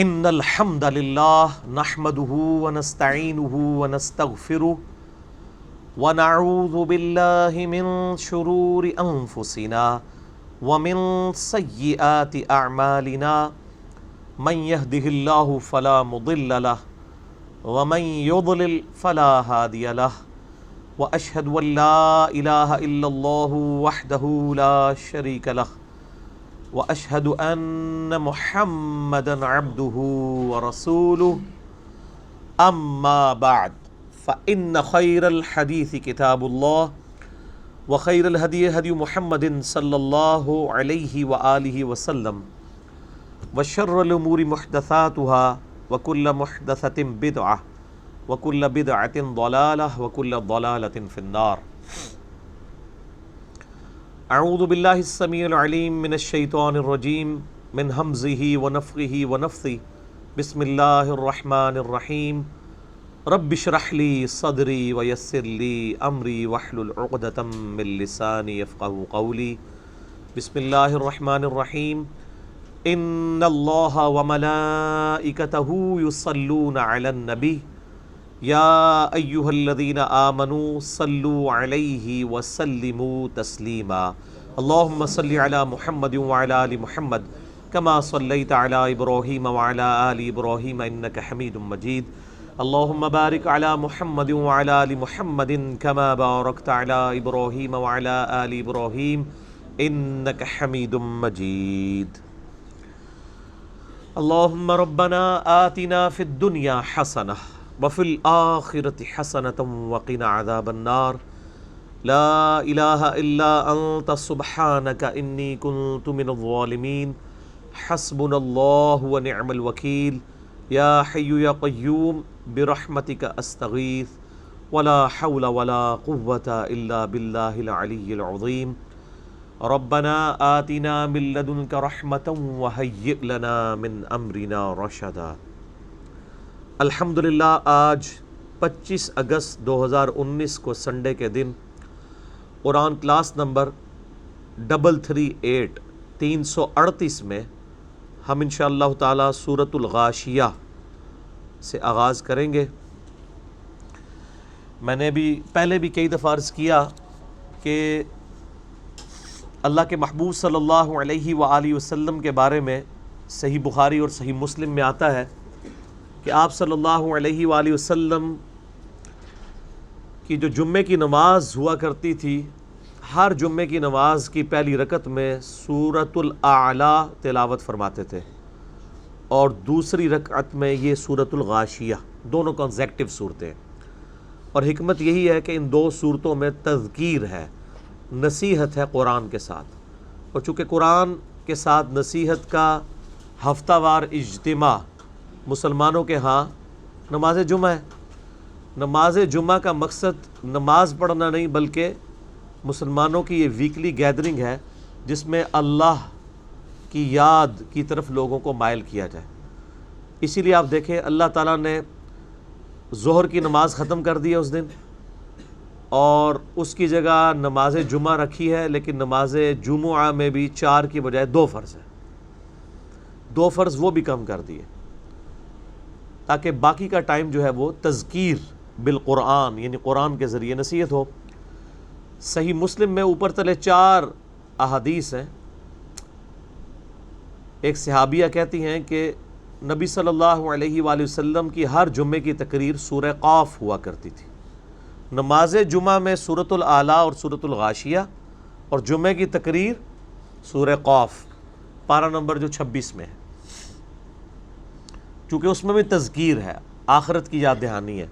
ان الحمد للہ نحمده ونستعینه ونستغفره ونعوذ باللہ من شرور انفسنا ومن سیئات اعمالنا من يهده اللہ فلا مضل له ومن يضلل فلا هادی له واشهد ان لا الہ الا اللہ وحدہ لا شریک له واشهد ان محمدا عبده ورسوله اما بعد فان خیر الحدیث کتاب اللہ وخیر الہدی ہدی محمد صلی اللہ علیہ وآلہ وسلم وشر الامور محدثاتها وكل محدثۃ بدعہ وكل بدعۃ ضلالہ وكل ضلالۃ فی النار۔ اعوذ باللہ السمیع العلیم من الشیطان الرجیم من ہمزہ ونفخہ ونفثہ بسم اللہ الرحمن الرحیم رب اشرح لی صدری ویسر لی امری واحلل عقدۃ من لسانی یفقہوا قولی۔ بسم اللہ الرحمن الرحیم ان اللہ وملائکتہ یصلون علی النبی یا ایہا الذین آمنوا صلوا علیہ وسلموا تسلیما۔ اللہم صلی علی محمد وعلی آل محمد کما صلیت علی ابراہیم وعلی آل ابراہیم انک حمید مجید۔ اللہم بارک علی محمد وعلی آل محمد کما بارکت علی ابراہیم وعلی آل ابراہیم انک حمید مجید۔ اللہم ربنا آتنا فی الدنیا حسنہ وفی الآخرۃ حسنۃ وقنا عذاب النار۔ لا الہ الا انت سبحانک انی کنت من الظالمین۔ حسبنا اللہ ونعم الوکیل۔ یا حی یا قیوم برحمتک استغیث ولا حول ولا قوة الا باللہ العلی العظیم۔ ربنا آتنا من لدنک رحمۃ وہیئ لنا من امرنا رشدا۔ الحمدللہ آج 25 اگست 2019 کو سنڈے کے دن قرآن کلاس نمبر 338 میں ہم انشاءاللہ تعالی سورۃ الغاشیہ سے آغاز کریں گے۔ میں نے بھی پہلے بھی کئی دفعہ عرض کیا کہ اللہ کے محبوب صلی اللہ علیہ وآلہ وسلم کے بارے میں صحیح بخاری اور صحیح مسلم میں آتا ہے کہ آپ صلی اللہ علیہ وآلہ وسلم کی جو جمعے کی نماز ہوا کرتی تھی، ہر جمعے کی نماز کی پہلی رکعت میں سورۃ الاعلیٰ تلاوت فرماتے تھے اور دوسری رکعت میں یہ سورۃ الغاشیہ، دونوں کنزیکٹیو صورتیں۔ اور حکمت یہی ہے کہ ان دو صورتوں میں تذکیر ہے، نصیحت ہے قرآن کے ساتھ، اور چونکہ قرآن کے ساتھ نصیحت کا ہفتہ وار اجتماع مسلمانوں کے ہاں نماز جمعہ ہے۔ نماز جمعہ کا مقصد نماز پڑھنا نہیں بلکہ مسلمانوں کی یہ ویکلی گیدرنگ ہے جس میں اللہ کی یاد کی طرف لوگوں کو مائل کیا جائے۔ اسی لیے آپ دیکھیں اللہ تعالیٰ نے ظہر کی نماز ختم کر دی ہے اس دن، اور اس کی جگہ نماز جمعہ رکھی ہے، لیکن نماز جمعہ میں بھی 4 کی بجائے 2 فرض ہے، 2 فرض وہ بھی کم کر دیے تاکہ باقی کا ٹائم جو ہے وہ تذکیر بالقرآن یعنی قرآن کے ذریعے نصیحت ہو۔ صحیح مسلم میں اوپر تلے 4 احادیث ہیں۔ ایک صحابیہ کہتی ہیں کہ نبی صلی اللہ علیہ وآلہ وسلم کی ہر جمعے کی تقریر سورہ قاف ہوا کرتی تھی۔ نماز جمعہ میں سورۃ الاعلیٰ اور سورۃ الغاشیہ، اور جمعے کی تقریر سورہ قاف، پارہ نمبر جو 26 میں ہے، چونکہ اس میں بھی تذکیر ہے، آخرت کی یاد دہانی ہے۔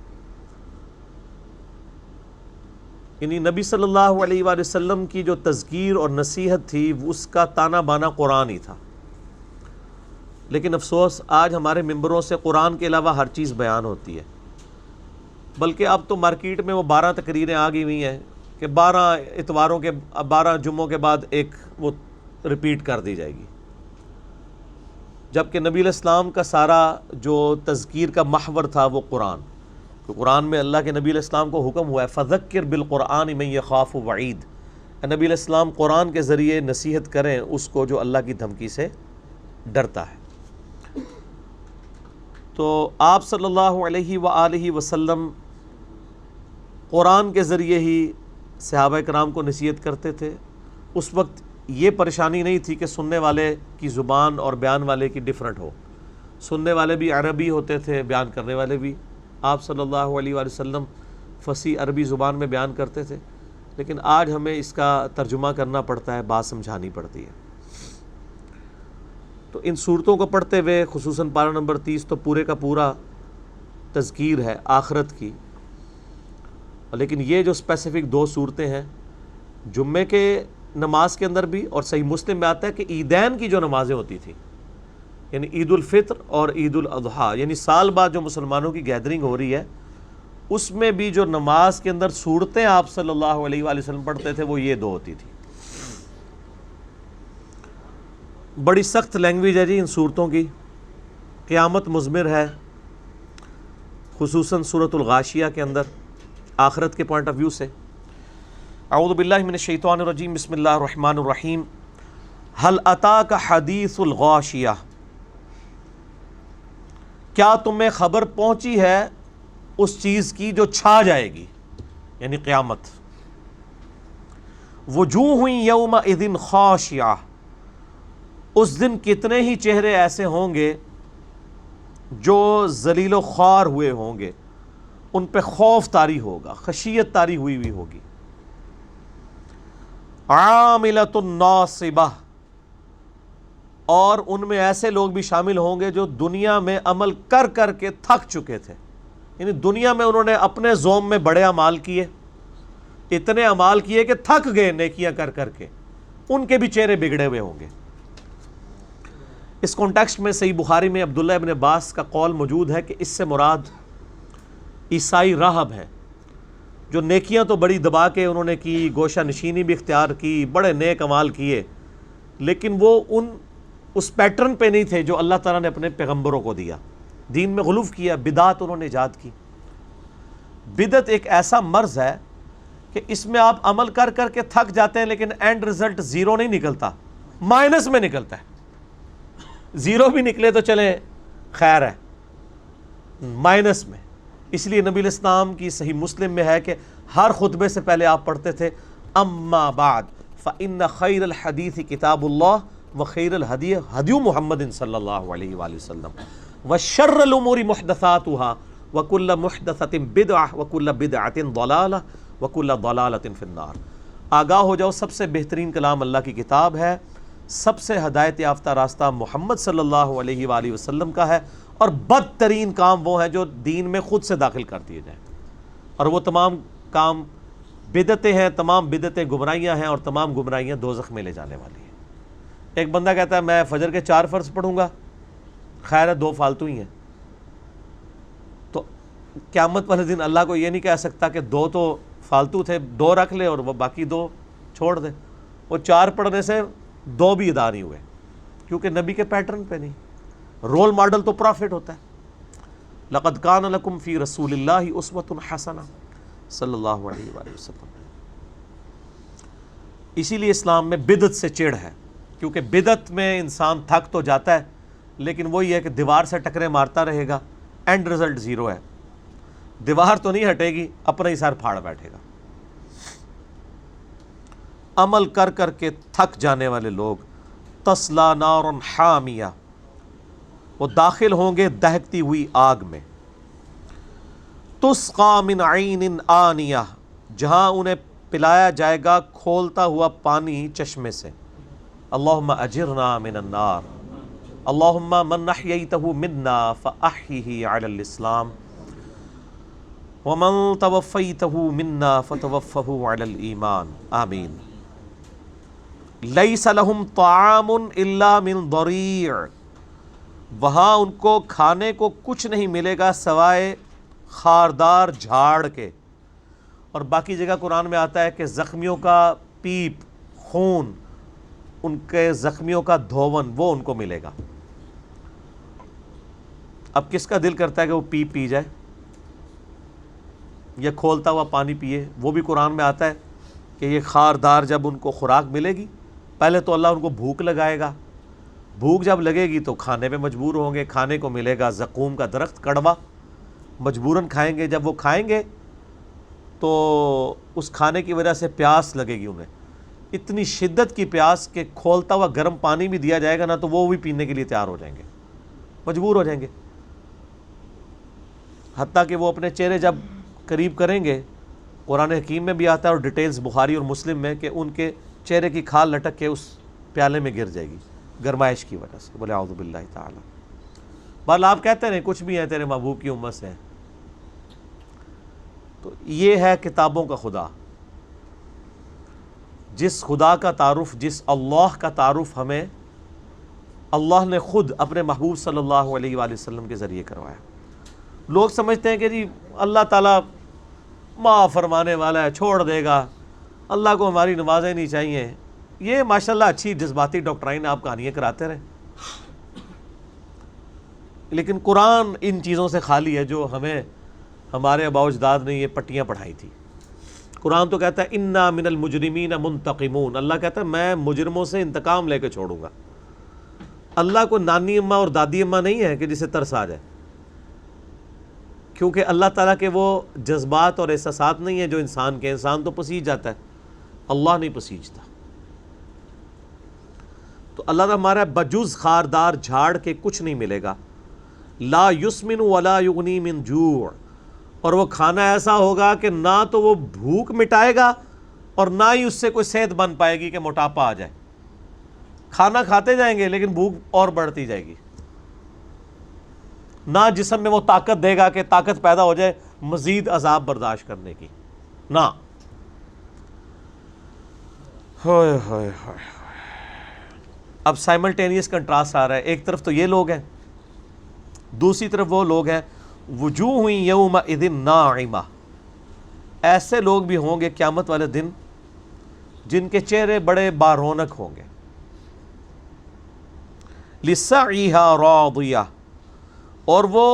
یعنی نبی صلی اللہ علیہ وآلہ وسلم کی جو تذکیر اور نصیحت تھی اس کا تانا بانا قرآن ہی تھا، لیکن افسوس آج ہمارے ممبروں سے قرآن کے علاوہ ہر چیز بیان ہوتی ہے، بلکہ اب تو مارکیٹ میں وہ 12 تقریریں آ گئی ہوئی ہیں کہ 12 اتواروں کے 12 جمعوں کے بعد ایک وہ ریپیٹ کر دی جائے گی، جبکہ نبی علیہ السلام کا سارا جو تذکیر کا محور تھا وہ قرآن، کہ قرآن میں اللہ کے نبی علیہ السلام کو حکم ہوا ہے فذکر بالقرآن من یخاف وعید، نبی علیہ السلام قرآن کے ذریعے نصیحت کریں اس کو جو اللہ کی دھمکی سے ڈرتا ہے۔ تو آپ صلی اللہ علیہ وآلہ وسلم قرآن کے ذریعے ہی صحابہ کرام کو نصیحت کرتے تھے. اس وقت یہ پریشانی نہیں تھی کہ سننے والے کی زبان اور بیان والے کی ڈیفرنٹ ہو. سننے والے بھی عربی ہوتے تھے، بیان کرنے والے بھی. آپ صلی اللہ علیہ وآلہ وسلم فصیح عربی زبان میں بیان کرتے تھے، لیکن آج ہمیں اس کا ترجمہ کرنا پڑتا ہے، بات سمجھانی پڑتی ہے. تو ان صورتوں کو پڑھتے ہوئے خصوصاً پارہ نمبر 30 تو پورے کا پورا تذکیر ہے آخرت کی. لیکن یہ جو اسپیسیفک 2 صورتیں ہیں، جمعے کے نماز کے اندر بھی، اور صحیح مسلم میں آتا ہے کہ عیدین کی جو نمازیں ہوتی تھیں، یعنی عید الفطر اور عید الاضحیٰ، یعنی سال بعد جو مسلمانوں کی گیدرنگ ہو رہی ہے، اس میں بھی جو نماز کے اندر صورتیں آپ صلی اللہ علیہ وآلہ وسلم پڑھتے تھے وہ یہ 2 ہوتی تھی. بڑی سخت لینگویج ہے جی ان صورتوں کی، قیامت مضمر ہے، خصوصاً سورۃ الغاشیہ کے اندر آخرت کے پوائنٹ آف ویو سے. اعوذ باللہ من الشیطان الرجیم، بسم اللہ الرحمن الرحیم. هل اتاک حدیث الغاشیہ، کیا تمہیں خبر پہنچی ہے اس چیز کی جو چھا جائے گی، یعنی قیامت. وجوہ یومئذ خاشعہ، اس دن کتنے ہی چہرے ایسے ہوں گے جو ذلیل و خوار ہوئے ہوں گے، ان پہ خوف طاری ہوگا، خشیت طاری ہوئی ہوگی. عاملۃ ناصبہ، اور ان میں ایسے لوگ بھی شامل ہوں گے جو دنیا میں عمل کر کر کے تھک چکے تھے، یعنی دنیا میں انہوں نے اپنے زوم میں بڑے اعمال کیے، اتنے اعمال کیے کہ تھک گئے نیکیاں کر کر کے، ان کے بھی چہرے بگڑے ہوئے ہوں گے. اس کانٹیکسٹ میں صحیح بخاری میں عبداللہ ابن عباس کا قول موجود ہے کہ اس سے مراد عیسائی راہب ہے، جو نیکیاں تو بڑی دبا کے انہوں نے کی، گوشہ نشینی بھی اختیار کی، بڑے نیک اعمال کیے، لیکن وہ اس پیٹرن پہ نہیں تھے جو اللہ تعالیٰ نے اپنے پیغمبروں کو دیا. دین میں غلوف کیا، بدعت انہوں نے ایجاد کی. بدعت ایک ایسا مرض ہے کہ اس میں آپ عمل کر کر کے تھک جاتے ہیں، لیکن اینڈ رزلٹ 0 نہیں نکلتا، مائنس میں نکلتا ہے. 0 بھی نکلے تو چلے خیر ہے، مائنس میں. اس لیے نبی الاسلام کی صحیح مسلم میں ہے کہ ہر خطبے سے پہلے آپ پڑھتے تھے اما بعد فإن خیر الحدیث کتاب اللہ وخیر الہدی ہدی محمد صلی اللہ علیہ وآلہ وسلم وشر الامور محدثاتها وکل محدثۃ بدعہ وکل بدعۃ ضلالہ وکل ضلالۃ فی النار. آگاہ ہو جاؤ، سب سے بہترین کلام اللہ کی کتاب ہے، سب سے ہدایت یافتہ راستہ محمد صلی اللہ علیہ وآلہ وسلم کا ہے، اور بدترین کام وہ ہیں جو دین میں خود سے داخل کر دیے جائیں، اور وہ تمام کام بدعتیں ہیں، تمام بدعتیں گمراہیاں ہیں، اور تمام گمراہیاں دوزخ میں لے جانے والی ہیں. ایک بندہ کہتا ہے میں فجر کے 4 فرض پڑھوں گا، خیر ہے 2 فالتو ہی ہیں. تو قیامت والے دن اللہ کو یہ نہیں کہہ سکتا کہ 2 تو فالتو تھے، 2 رکھ لے اور وہ باقی 2 چھوڑ دے. وہ 4 پڑھنے سے 2 بھی ادا نہیں ہوئے، کیونکہ نبی کے پیٹرن پہ نہیں. رول ماڈل تو پرافٹ ہوتا ہے. لقد کان لکم فی رسول اللہ اسوۃ حسنہ صلی اللہ علیہ وآلہ وسلم. اسی لیے اسلام میں بدعت سے چڑ ہے، کیونکہ بدعت میں انسان تھک تو جاتا ہے، لیکن وہی ہے کہ دیوار سے ٹکرے مارتا رہے گا، اینڈ رزلٹ 0 ہے. دیوار تو نہیں ہٹے گی، اپنا ہی سر پھاڑ بیٹھے گا. عمل کر کر کے تھک جانے والے لوگ تسلا نار حامیہ، وہ داخل ہوں گے دہکتی ہوئی آگ میں. تسقا من عین آنیہ، جہاں انہیں پلایا جائے گا کھولتا ہوا پانی چشمے سے. اللہم اجرنا من النار، اللہم من احییتہ منا فاحیہ علی الاسلام ومن توفیتہ منا فتوفہ علی الایمان آمین. لیس لہم طعام الا من ضریع، وہاں ان کو کھانے کو کچھ نہیں ملے گا سوائے خاردار جھاڑ کے. اور باقی جگہ قرآن میں آتا ہے کہ زخمیوں کا پیپ، خون، ان کے زخمیوں کا دھون، وہ ان کو ملے گا. اب کس کا دل کرتا ہے کہ وہ پیپ پی جائے یا کھولتا ہوا پانی پیے؟ وہ بھی قرآن میں آتا ہے کہ یہ خاردار جب ان کو خوراک ملے گی، پہلے تو اللہ ان کو بھوک لگائے گا، بھوک جب لگے گی تو کھانے پہ مجبور ہوں گے، کھانے کو ملے گا زقوم کا درخت کڑوا، مجبوراً کھائیں گے۔ جب وہ کھائیں گے تو اس کھانے کی وجہ سے پیاس لگے گی انہیں، اتنی شدت کی پیاس کہ کھولتا ہوا گرم پانی بھی دیا جائے گا نا تو وہ بھی پینے کے لیے تیار ہو جائیں گے، مجبور ہو جائیں گے۔ حتیٰ کہ وہ اپنے چہرے جب قریب کریں گے، قرآن حکیم میں بھی آتا ہے اور ڈیٹیلز بخاری اور مسلم میں، کہ ان کے چہرے کی کھال لٹک کے اس پیالے میں گر جائے گی گرمائش کی وجہ سے۔ بولے اعوذ باللہ تعالی۔ بہرحال آپ کہتے ہیں کچھ بھی ہیں تیرے محبوب کی امت سے۔ تو یہ ہے کتابوں کا خدا، جس خدا کا تعارف، جس اللہ کا تعارف ہمیں اللہ نے خود اپنے محبوب صلی اللہ علیہ وآلہ وسلم کے ذریعے کروایا۔ لوگ سمجھتے ہیں کہ جی اللہ تعالیٰ معاف فرمانے والا ہے، چھوڑ دے گا، اللہ کو ہماری نمازیں نہیں چاہیے۔ یہ ماشاءاللہ اچھی جذباتی ڈاکٹرائن، آپ کہانیاں کراتے رہیں، لیکن قرآن ان چیزوں سے خالی ہے جو ہمیں ہمارے آباء و اجداد نے یہ پٹیاں پڑھائی تھی۔ قرآن تو کہتا ہے انا من المجرمین منتقمون، اللہ کہتا ہے میں مجرموں سے انتقام لے کے چھوڑوں گا۔ اللہ کو نانی اماں اور دادی اماں نہیں ہے کہ جسے ترس آ جائے، کیونکہ اللہ تعالیٰ کے وہ جذبات اور احساسات نہیں ہیں جو انسان کے۔ انسان تو پسیج جاتا ہے، اللہ نہیں پسیجتا۔ تو اللہ تعالیٰ ہمارا بجز خاردار جھاڑ کے کچھ نہیں ملے گا، لا یسمن ولا یغنی من جوع، اور وہ کھانا ایسا ہوگا کہ نہ تو وہ بھوک مٹائے گا اور نہ ہی اس سے کوئی صحت بن پائے گی کہ موٹاپا آ جائے۔ کھانا کھاتے جائیں گے لیکن بھوک اور بڑھتی جائے گی، نہ جسم میں وہ طاقت دے گا کہ طاقت پیدا ہو جائے مزید عذاب برداشت کرنے کی، نہ۔ ہوئے ہوئے ہوئے۔ اب سائملٹینیس کنٹراسٹ آ رہا ہے، ایک طرف تو یہ لوگ ہیں، دوسری طرف وہ لوگ ہیں وجوہ یومئذ ناعمہ، ایسے لوگ بھی ہوں گے قیامت والے دن جن کے چہرے بڑے بارونق ہوں گے، لسعیہا راضیہ، اور وہ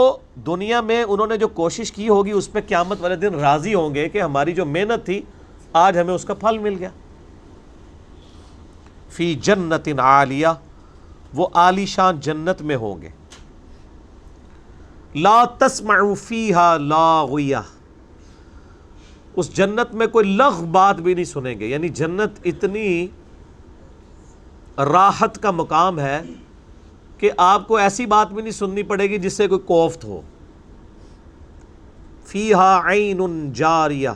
دنیا میں انہوں نے جو کوشش کی ہوگی اس پہ قیامت والے دن راضی ہوں گے کہ ہماری جو محنت تھی آج ہمیں اس کا پھل مل گیا۔ فی جنت عالیہ، وہ عالی شان جنت میں ہوں گے۔ لا تسمع فیہا لاغیہ، اس جنت میں کوئی لغو بات بھی نہیں سنیں گے، یعنی جنت اتنی راحت کا مقام ہے کہ آپ کو ایسی بات بھی نہیں سننی پڑے گی جس سے کوئی کوفت ہو۔ فیہا عین جاریہ،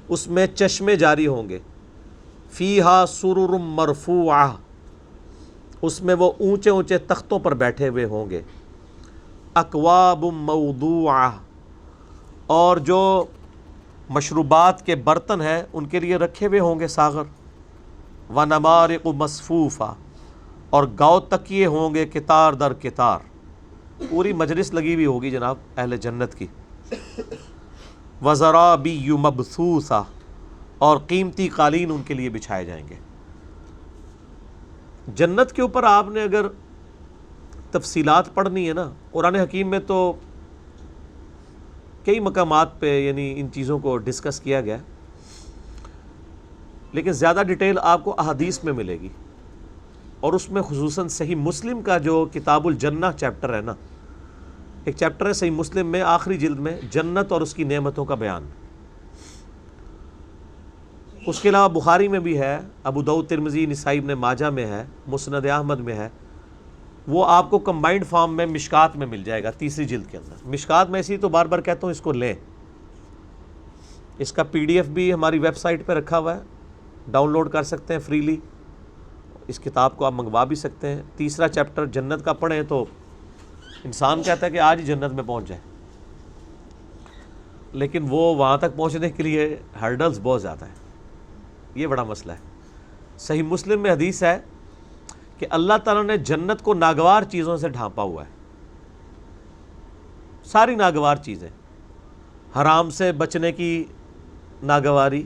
اس میں چشمے جاری ہوں گے۔ فیہا سرر مرفوعہ، اس میں وہ اونچے اونچے تختوں پر بیٹھے ہوئے ہوں گے۔ اکواب موضوعہ، اور جو مشروبات کے برتن ہیں ان کے لیے رکھے ہوئے ہوں گے ساغر۔ ونمارق مصفوفہ، اور گاؤ تکیے ہوں گے کتار در کتار، پوری مجلس لگی ہوئی ہوگی جناب اہل جنت کی۔ وزرابی مبثوثہ، اور قیمتی قالین ان کے لیے بچھائے جائیں گے۔ جنت کے اوپر آپ نے اگر تفصیلات پڑھنی ہے نا، قرآن حکیم میں تو کئی مقامات پہ یعنی ان چیزوں کو ڈسکس کیا گیا، لیکن زیادہ ڈیٹیل آپ کو احادیث میں ملے گی، اور اس میں خصوصاً صحیح مسلم کا جو کتاب الجنہ چیپٹر ہے نا، ایک چیپٹر ہے صحیح مسلم میں آخری جلد میں، جنت اور اس کی نعمتوں کا بیان۔ اس کے علاوہ بخاری میں بھی ہے، ابو داؤد، ترمذی، نسائی، ابن ماجہ میں ہے، مسند احمد میں ہے، وہ آپ کو کمبائنڈ فارم میں مشکات میں مل جائے گا تیسری جلد کے اندر۔ مشکات میں اسی تو بار بار کہتا ہوں اس کو لیں، اس کا پی ڈی ایف بھی ہماری ویب سائٹ پہ رکھا ہوا ہے، ڈاؤن لوڈ کر سکتے ہیں فریلی، اس کتاب کو آپ منگوا بھی سکتے ہیں۔ تیسرا چیپٹر جنت کا پڑھیں تو انسان کہتا ہے کہ آج ہی جنت میں پہنچ جائے، لیکن وہ وہاں تک پہنچنے کے لیے ہرڈلز بہت زیادہ ہیں، یہ بڑا مسئلہ ہے۔ صحیح مسلم میں حدیث ہے کہ اللہ تعالیٰ نے جنت کو ناگوار چیزوں سے ڈھانپا ہوا ہے، ساری ناگوار چیزیں، حرام سے بچنے کی ناگواری،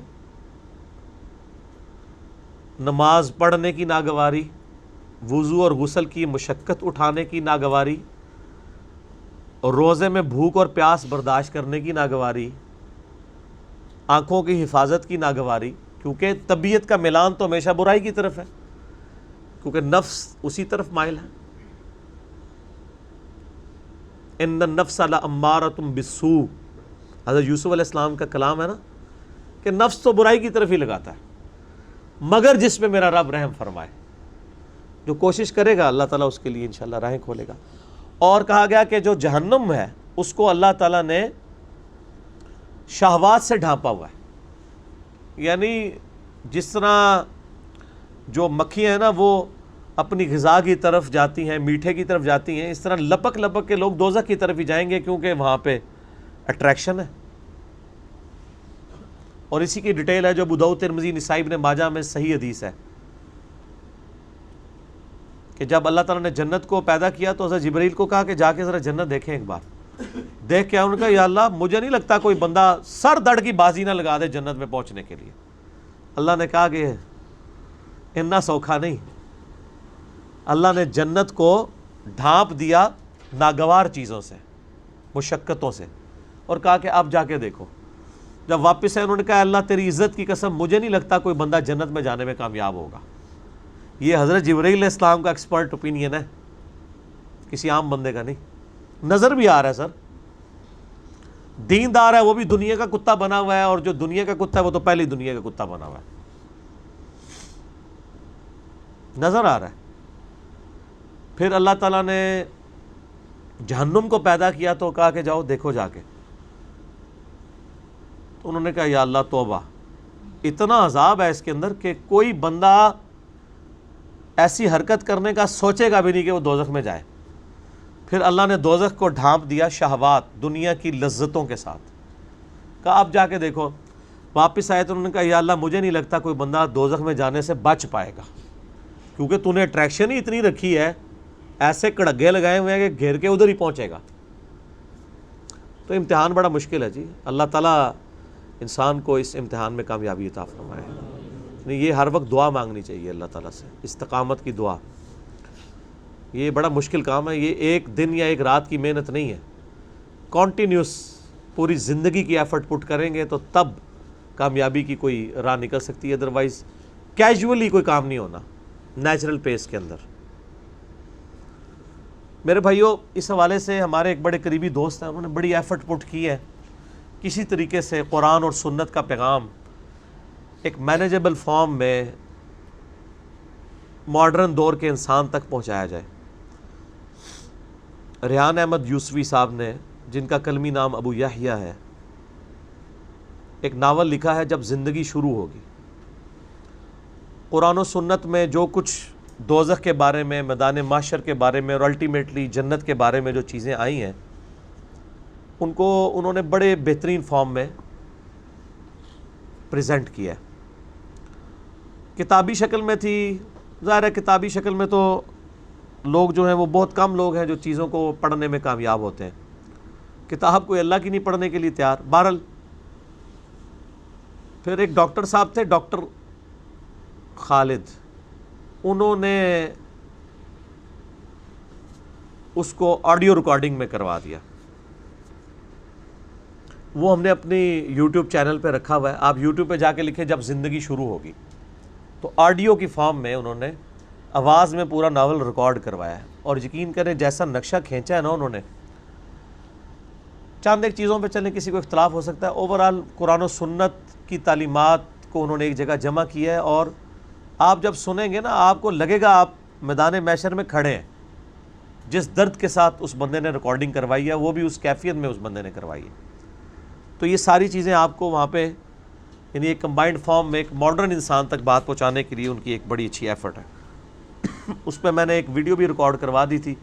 نماز پڑھنے کی ناگواری، وضو اور غسل کی مشقت اٹھانے کی ناگواری، اور روزے میں بھوک اور پیاس برداشت کرنے کی ناگواری، آنکھوں کی حفاظت کی ناگواری، کیونکہ طبیعت کا میلان تو ہمیشہ برائی کی طرف ہے۔ کیونکہ نفس اسی طرف مائل ہے. ان النفس لامارۃ بالسوء، حضرت یوسف علیہ السلام کا کلام ہے نا کہ نفس تو برائی کی طرف ہی لگاتا ہے، مگر جس پہ میرا رب رحم فرمائے. جو کوشش کرے گا اللہ تعالیٰ اس کے لیے انشاءاللہ راہیں کھولے گا. اور کہا گیا کہ جو جہنم ہے اس کو اللہ تعالیٰ نے شہوات سے ڈھانپا ہوا ہے. یعنی جس طرح جو مکھیاں ہیں نا وہ اپنی غذا کی طرف جاتی ہیں، میٹھے کی طرف جاتی ہیں، اس طرح لپک لپک کے لوگ دوزخ کی طرف ہی جائیں گے، کیونکہ وہاں پہ اٹریکشن ہے. اور اسی کی ڈیٹیل ہے جو ابو داؤد، ترمذی، نسائی، ابن ماجہ میں صحیح حدیث ہے کہ جب اللہ تعالیٰ نے جنت کو پیدا کیا تو حضرت جبرائیل کو کہا کہ جا کے ذرا جنت دیکھیں ایک بار. دیکھ کے انہوں نے کہا یا اللہ مجھے نہیں لگتا کوئی بندہ سر دڑ کی بازی نہ لگا دے جنت میں پہنچنے کے لیے. اللہ نے کہا کہ اتنا سوکھا نہیں. اللہ نے جنت کو ڈھانپ دیا ناگوار چیزوں سے، مشقتوں سے، اور کہا کہ اب جا کے دیکھو. جب واپس آئے انہوں نے کہا اللہ تیری عزت کی قسم مجھے نہیں لگتا کوئی بندہ جنت میں جانے میں کامیاب ہوگا. یہ حضرت جبرائیل علیہ السلام کا ایکسپرٹ اوپینین ہے، کسی عام بندے کا نہیں. نظر بھی آ رہا ہے سر، دیندار ہے وہ بھی دنیا کا کتا بنا ہوا ہے، اور جو دنیا کا کتا ہے وہ تو پہلے ہی دنیا کا کتا بنا ہوا ہے. نظر آ رہا ہے. پھر اللہ تعالیٰ نے جہنم کو پیدا کیا تو کہا کہ جاؤ دیکھو جا کے. تو انہوں نے کہا یا اللہ توبہ، اتنا عذاب ہے اس کے اندر کہ کوئی بندہ ایسی حرکت کرنے کا سوچے گا بھی نہیں کہ وہ دوزخ میں جائے. پھر اللہ نے دوزخ کو ڈھانپ دیا شہوات، دنیا کی لذتوں کے ساتھ. کہا اب جا کے دیکھو. واپس آئے تو انہوں نے کہا یا اللہ مجھے نہیں لگتا کوئی بندہ دوزخ میں جانے سے بچ پائے گا، کیونکہ تو نے اٹریکشن ہی اتنی رکھی ہے، ایسے کڑگے لگائے ہوئے ہیں کہ گھیر کے ادھر ہی پہنچے گا. تو امتحان بڑا مشکل ہے جی. اللہ تعالیٰ انسان کو اس امتحان میں کامیابی عطا فرمائے. یہ ہر وقت دعا مانگنی چاہیے اللہ تعالیٰ سے، استقامت کی دعا. یہ بڑا مشکل کام ہے، یہ ایک دن یا ایک رات کی محنت نہیں ہے. کانٹینیوس پوری زندگی کی ایفرٹ پٹ کریں گے تو تب کامیابی کی کوئی راہ نکل سکتی ہے. ادروائز کیجولی کوئی کام نہیں ہونا نیچرل پیس کے اندر. میرے بھائیوں، اس حوالے سے ہمارے ایک بڑے قریبی دوست ہیں، انہوں نے بڑی ایفرٹ پٹ کی ہے کسی طریقے سے قرآن اور سنت کا پیغام ایک مینیجیبل فارم میں ماڈرن دور کے انسان تک پہنچایا جائے. ریحان احمد یوسفی صاحب نے، جن کا کلمی نام ابو یحییٰ ہے، ایک ناول لکھا ہے جب زندگی شروع ہوگی. قرآن و سنت میں جو کچھ دوزخ کے بارے میں، میدان محشر کے بارے میں، اور الٹیمیٹلی جنت کے بارے میں جو چیزیں آئی ہیں ان کو انہوں نے بڑے بہترین فارم میں پریزنٹ کیا ہے. کتابی شکل میں تھی، ظاہر ہے کتابی شکل میں تو لوگ جو ہیں وہ بہت کم لوگ ہیں جو چیزوں کو پڑھنے میں کامیاب ہوتے ہیں. کتاب کوئی اللہ کی نہیں پڑھنے کے لیے تیار. بہرحال پھر ایک ڈاکٹر صاحب تھے، ڈاکٹر خالد، انہوں نے اس کو آڈیو ریکارڈنگ میں کروا دیا. وہ ہم نے اپنی یوٹیوب چینل پہ رکھا ہوا ہے. آپ یوٹیوب پہ جا کے لکھیں جب زندگی شروع ہوگی، تو آڈیو کی فارم میں انہوں نے آواز میں پورا ناول ریکارڈ کروایا ہے. اور یقین کریں جیسا نقشہ کھینچا ہے نا انہوں نے، چاند ایک چیزوں پہ چلیں کسی کو اختلاف ہو سکتا ہے، اوورآل قرآن و سنت کی تعلیمات کو انہوں نے ایک جگہ جمع کیا ہے. اور آپ جب سنیں گے نا آپ کو لگے گا آپ میدان محشر میں کھڑے ہیں. جس درد کے ساتھ اس بندے نے ریکارڈنگ کروائی ہے وہ بھی اس کیفیت میں اس بندے نے کروائی ہے. تو یہ ساری چیزیں آپ کو وہاں پہ یعنی ایک کمبائنڈ فارم میں ایک ماڈرن انسان تک بات پہنچانے کے لیے ان کی ایک بڑی اچھی ایفرٹ ہے. اس پہ میں نے ایک ویڈیو بھی ریکارڈ کروا دی تھی.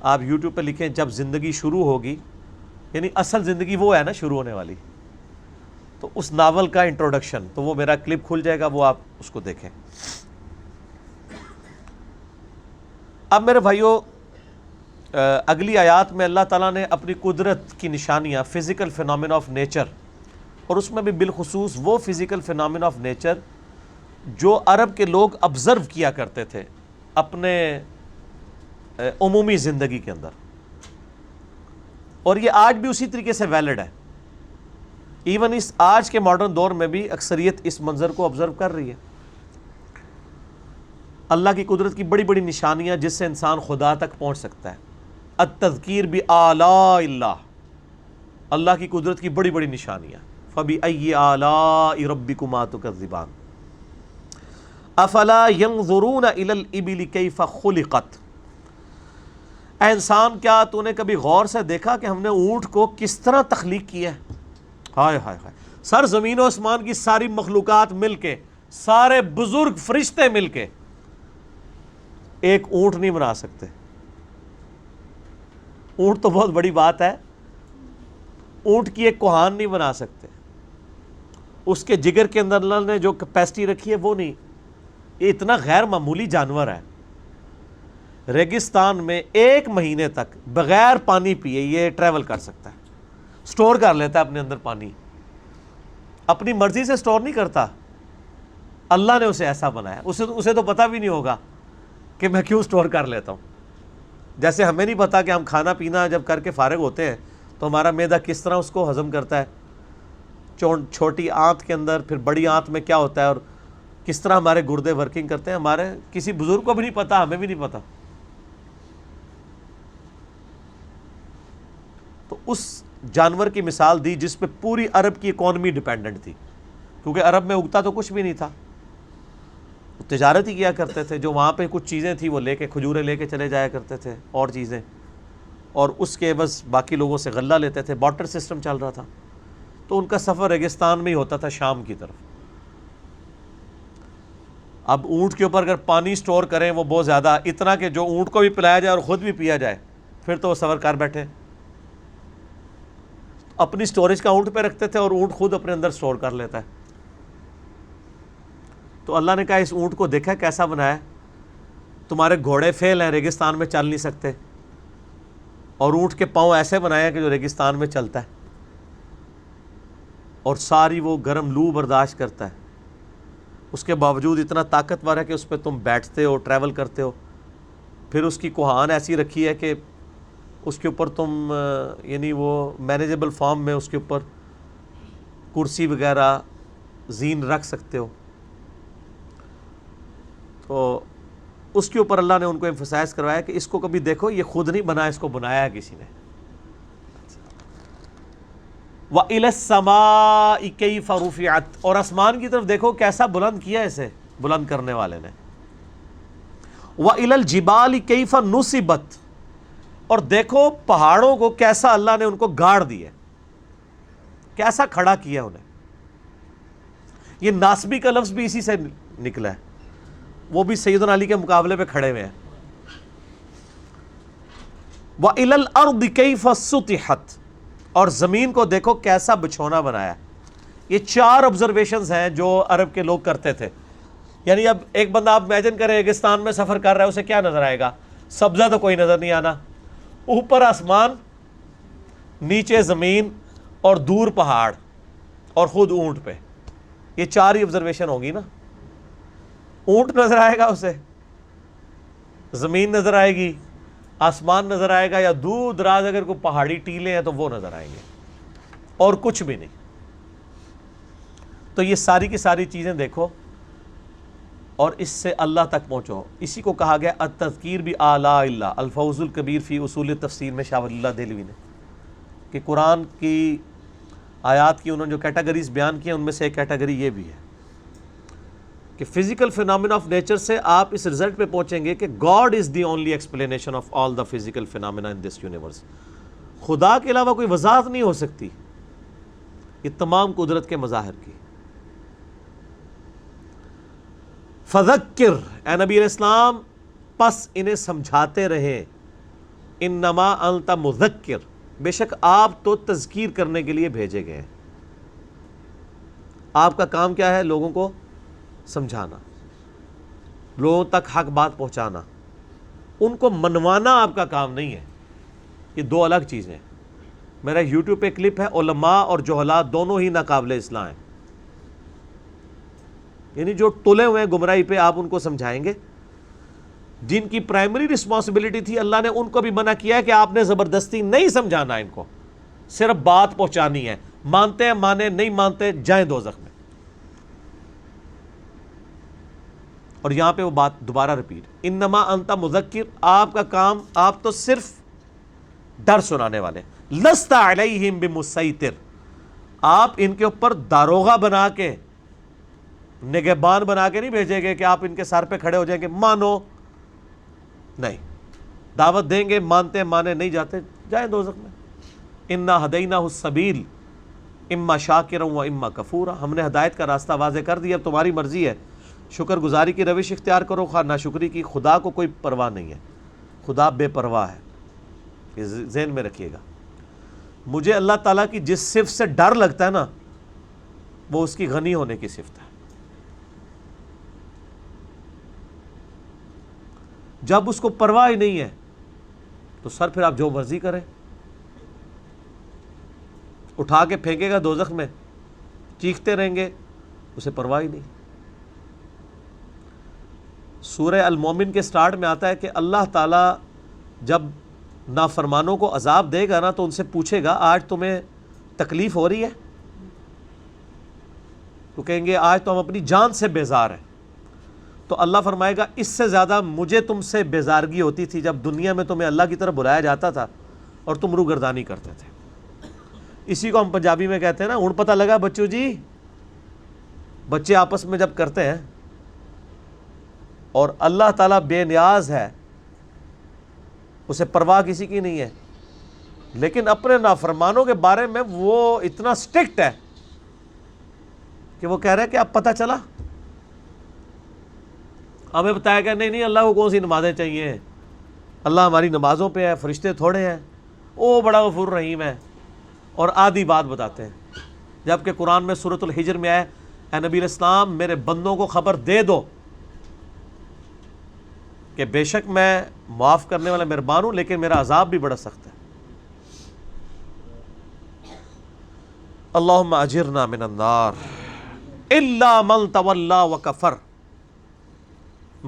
آپ یوٹیوب پہ لکھیں جب زندگی شروع ہوگی، یعنی اصل زندگی وہ ہے نا شروع ہونے والی، تو اس ناول کا انٹروڈکشن، تو وہ میرا کلپ کھل جائے گا، وہ آپ اس کو دیکھیں. اب میرے بھائیوں، اگلی آیات میں اللہ تعالیٰ نے اپنی قدرت کی نشانیاں، فزیکل فینومینا آف نیچر، اور اس میں بھی بالخصوص وہ فزیکل فینومینا آف نیچر جو عرب کے لوگ آبزرو کیا کرتے تھے اپنے عمومی زندگی کے اندر، اور یہ آج بھی اسی طریقے سے ویلڈ ہے. ایون اس آج کے ماڈرن دور میں بھی اکثریت اس منظر کو آبزرو کر رہی ہے. اللہ کی قدرت کی بڑی بڑی نشانیاں جس سے انسان خدا تک پہنچ سکتا ہے. التذکیر بآلاء اللہ، اللہ کی قدرت کی بڑی بڑی نشانیاں. فبأي آلاء ربكما تكذبان افلا ينظرون الى الابل كيف خلقت. اے انسان کیا تو نے کبھی غور سے دیکھا کہ ہم نے اونٹ کو کس طرح تخلیق کیا ہے؟ ہائے ہائے ہائے، سر زمین و آسمان کی ساری مخلوقات مل کے، سارے بزرگ فرشتے مل کے ایک اونٹ نہیں بنا سکتے. اونٹ تو بہت بڑی بات ہے، اونٹ کی ایک کوہان نہیں بنا سکتے. اس کے جگر کے اندر اللہ نے جو کیپیسٹی رکھی ہے وہ نہیں. یہ اتنا غیر معمولی جانور ہے، ریگستان میں 1 مہینے تک بغیر پانی پیے یہ ٹریول کر سکتا ہے، سٹور کر لیتا ہے اپنے اندر پانی. اپنی مرضی سے سٹور نہیں کرتا، اللہ نے اسے ایسا بنایا. اسے تو پتہ بھی نہیں ہوگا کہ میں کیوں سٹور کر لیتا ہوں. جیسے ہمیں نہیں پتا کہ ہم کھانا پینا جب کر کے فارغ ہوتے ہیں تو ہمارا معدہ کس طرح اس کو ہضم کرتا ہے، چھوٹی آنت کے اندر، پھر بڑی آنت میں کیا ہوتا ہے، اور کس طرح ہمارے گردے ورکنگ کرتے ہیں. ہمارے کسی بزرگ کو بھی نہیں پتا، ہمیں بھی نہیں پتا. تو اس جانور کی مثال دی جس پہ پوری عرب کی اکانومی ڈیپینڈنٹ تھی، کیونکہ عرب میں اگتا تو کچھ بھی نہیں تھا. وہ تجارت ہی کیا کرتے تھے، جو وہاں پہ کچھ چیزیں تھیں وہ لے کے، کھجوریں لے کے چلے جایا کرتے تھے اور چیزیں، اور اس کے بس باقی لوگوں سے غلہ لیتے تھے. بارٹر سسٹم چل رہا تھا. تو ان کا سفر ریگستان میں ہی ہوتا تھا، شام کی طرف. اب اونٹ کے اوپر اگر پانی سٹور کریں وہ بہت زیادہ، اتنا کہ جو اونٹ کو بھی پلایا جائے اور خود بھی پیا جائے، پھر تو وہ سفر کر بیٹھے. اپنی سٹوریج کا اونٹ پہ رکھتے تھے اور اونٹ خود اپنے اندر سٹور کر لیتا ہے. تو اللہ نے کہا اس اونٹ کو دیکھا کیسا بنایا ہے، تمہارے گھوڑے فیل ہیں، ریگستان میں چل نہیں سکتے، اور اونٹ کے پاؤں ایسے بنائے ہیں کہ جو ریگستان میں چلتا ہے، اور ساری وہ گرم لو برداشت کرتا ہے. اس کے باوجود اتنا طاقتور ہے کہ اس پہ تم بیٹھتے ہو، ٹریول کرتے ہو. پھر اس کی کوہان ایسی رکھی ہے کہ اس کے اوپر تم یعنی وہ مینیجبل فارم میں اس کے اوپر کرسی وغیرہ زین رکھ سکتے ہو. تو اس کے اوپر اللہ نے ان کو ایمفسائز کروایا کہ اس کو کبھی دیکھو یہ خود نہیں بنا، اس کو بنایا ہے کسی نے. وَإِلَى السَّمَاءِ كَيْفَ رُفِعَتْ، اور آسمان کی طرف دیکھو کیسا بلند کیا اسے بلند کرنے والے نے. وَإِلَى الْجِبَالِ كَيْفَ نُصِبَتْ، اور دیکھو پہاڑوں کو کیسا اللہ نے ان کو گاڑ دیا، کیسا کھڑا کیا انہیں. یہ ناسبی کا لفظ بھی اسی سے نکلا ہے، وہ بھی سیدنا علی کے مقابلے پہ کھڑے ہوئے ہیں. وَإِلَى الْأَرْضِ كَيْفَ سُطِحَتْ، اور زمین کو دیکھو کیسا بچھونا بنایا. یہ 4 آبزرویشنز ہیں جو عرب کے لوگ کرتے تھے. یعنی اب ایک بندہ آپ امیجن کریں ریگستان میں سفر کر رہا ہے، اسے کیا نظر آئے گا؟ سبزہ تو کوئی نظر نہیں آنا، اوپر آسمان، نیچے زمین، اور دور پہاڑ، اور خود اونٹ پہ. یہ 4 ہی آبزرویشن ہوگی نا. اونٹ نظر آئے گا اسے، زمین نظر آئے گی، آسمان نظر آئے گا، یا دور دراز اگر کوئی پہاڑی ٹیلے ہیں تو وہ نظر آئیں گے، اور کچھ بھی نہیں. تو یہ ساری کی ساری چیزیں دیکھو اور اس سے اللہ تک پہنچو. اسی کو کہا گیا التذکیر بآلاء اللہ. الفوز الکبیر فی اصول تفسیر میں شاہ ولی اللہ دہلوی نے، کہ قرآن کی آیات کی انہوں نے جو کیٹیگریز بیان کی ہیں ان میں سے ایک کیٹیگری یہ بھی ہے کہ فزیکل فینامنا آف نیچر سے آپ اس رزلٹ پہ پہنچیں گے کہ God is the only explanation of all the physical phenomena in this universe. خدا کے علاوہ کوئی وضاحت نہیں ہو سکتی یہ تمام قدرت کے مظاہر کی. فذکر، اے نبی علیہ السلام پس انہیں سمجھاتے رہیں. انما انت مذکر، بے شک آپ تو تذکیر کرنے کے لیے بھیجے گئے ہیں. آپ کا کام کیا ہے؟ لوگوں کو سمجھانا، لوگوں تک حق بات پہنچانا. ان کو منوانا آپ کا کام نہیں ہے. یہ 2 الگ چیزیں ہیں. میرا یوٹیوب پہ کلپ ہے، علماء اور جہلاء دونوں ہی ناقابل اصلاح ہیں. یعنی جو تلے ہوئے ہیں گمراہی پہ آپ ان کو سمجھائیں گے. جن کی پرائمری رسپانسبلٹی تھی، اللہ نے ان کو بھی منع کیا ہے کہ آپ نے زبردستی نہیں سمجھانا ان کو، صرف بات پہنچانی ہے. مانتے ہیں مانے، نہیں مانتے جائیں دوزخ میں. اور یہاں پہ وہ بات دوبارہ ریپیٹ، انما انت مذکر، آپ کا کام، آپ تو صرف ڈر سنانے والے، لست علیہم بمسیطر، آپ ان کے اوپر داروغہ بنا کے، نگہبان بنا کے نہیں بھیجیں گے کہ آپ ان کے سر پہ کھڑے ہو جائیں گے مانو، نہیں، دعوت دیں گے، مانتے مانے نہیں جاتے جائیں دوزخ میں۔ انا ہدیناہ السبیل اما شاکرا و اما کفورا، ہم نے ہدایت کا راستہ واضح کر دیا، اب تمہاری مرضی ہے، شکر گزاری کی روش اختیار کرو خواہ ناشکری کی، خدا کو کوئی پرواہ نہیں ہے، خدا بے پرواہ ہے، یہ ذہن میں رکھیے گا۔ مجھے اللہ تعالیٰ کی جس صفت سے ڈر لگتا ہے نا، وہ اس کی غنی ہونے کی صفت ہے۔ جب اس کو پرواہ ہی نہیں ہے تو سر پھر آپ جو مرضی کریں، اٹھا کے پھینکے گا دوزخ میں، چیختے رہیں گے، اسے پرواہ ہی نہیں۔ سورہ المومن کے سٹارٹ میں آتا ہے کہ اللہ تعالیٰ جب نافرمانوں کو عذاب دے گا نا تو ان سے پوچھے گا آج تمہیں تکلیف ہو رہی ہے؟ تو کہیں گے آج تو ہم اپنی جان سے بیزار ہیں۔ تو اللہ فرمائے گا اس سے زیادہ مجھے تم سے بیزارگی ہوتی تھی جب دنیا میں تمہیں اللہ کی طرف بلایا جاتا تھا اور تم روگردانی کرتے تھے۔ اسی کو ہم پنجابی میں کہتے ہیں نا، ہن پتہ لگا بچوں جی، بچے آپس میں جب کرتے ہیں، اور اللہ تعالیٰ بے نیاز ہے، اسے پرواہ کسی کی نہیں ہے، لیکن اپنے نافرمانوں کے بارے میں وہ اتنا سٹرکٹ ہے کہ وہ کہہ رہے ہیں کہ اب پتہ چلا، ہمیں بتایا کہ نہیں اللہ کو کون سی نمازیں چاہیے، اللہ ہماری نمازوں پہ ہے، فرشتے تھوڑے ہیں، وہ بڑا غفور رحیم ہے، اور آدھی بات بتاتے ہیں، جبکہ قرآن میں سورۃ الحجر میں ہے اے نبی الاسلام میرے بندوں کو خبر دے دو کہ بے شک میں معاف کرنے والا مہربان ہوں، لیکن میرا عذاب بھی بڑا سخت ہے۔ اللہم اجرنا من النار الا من تولا وکفر،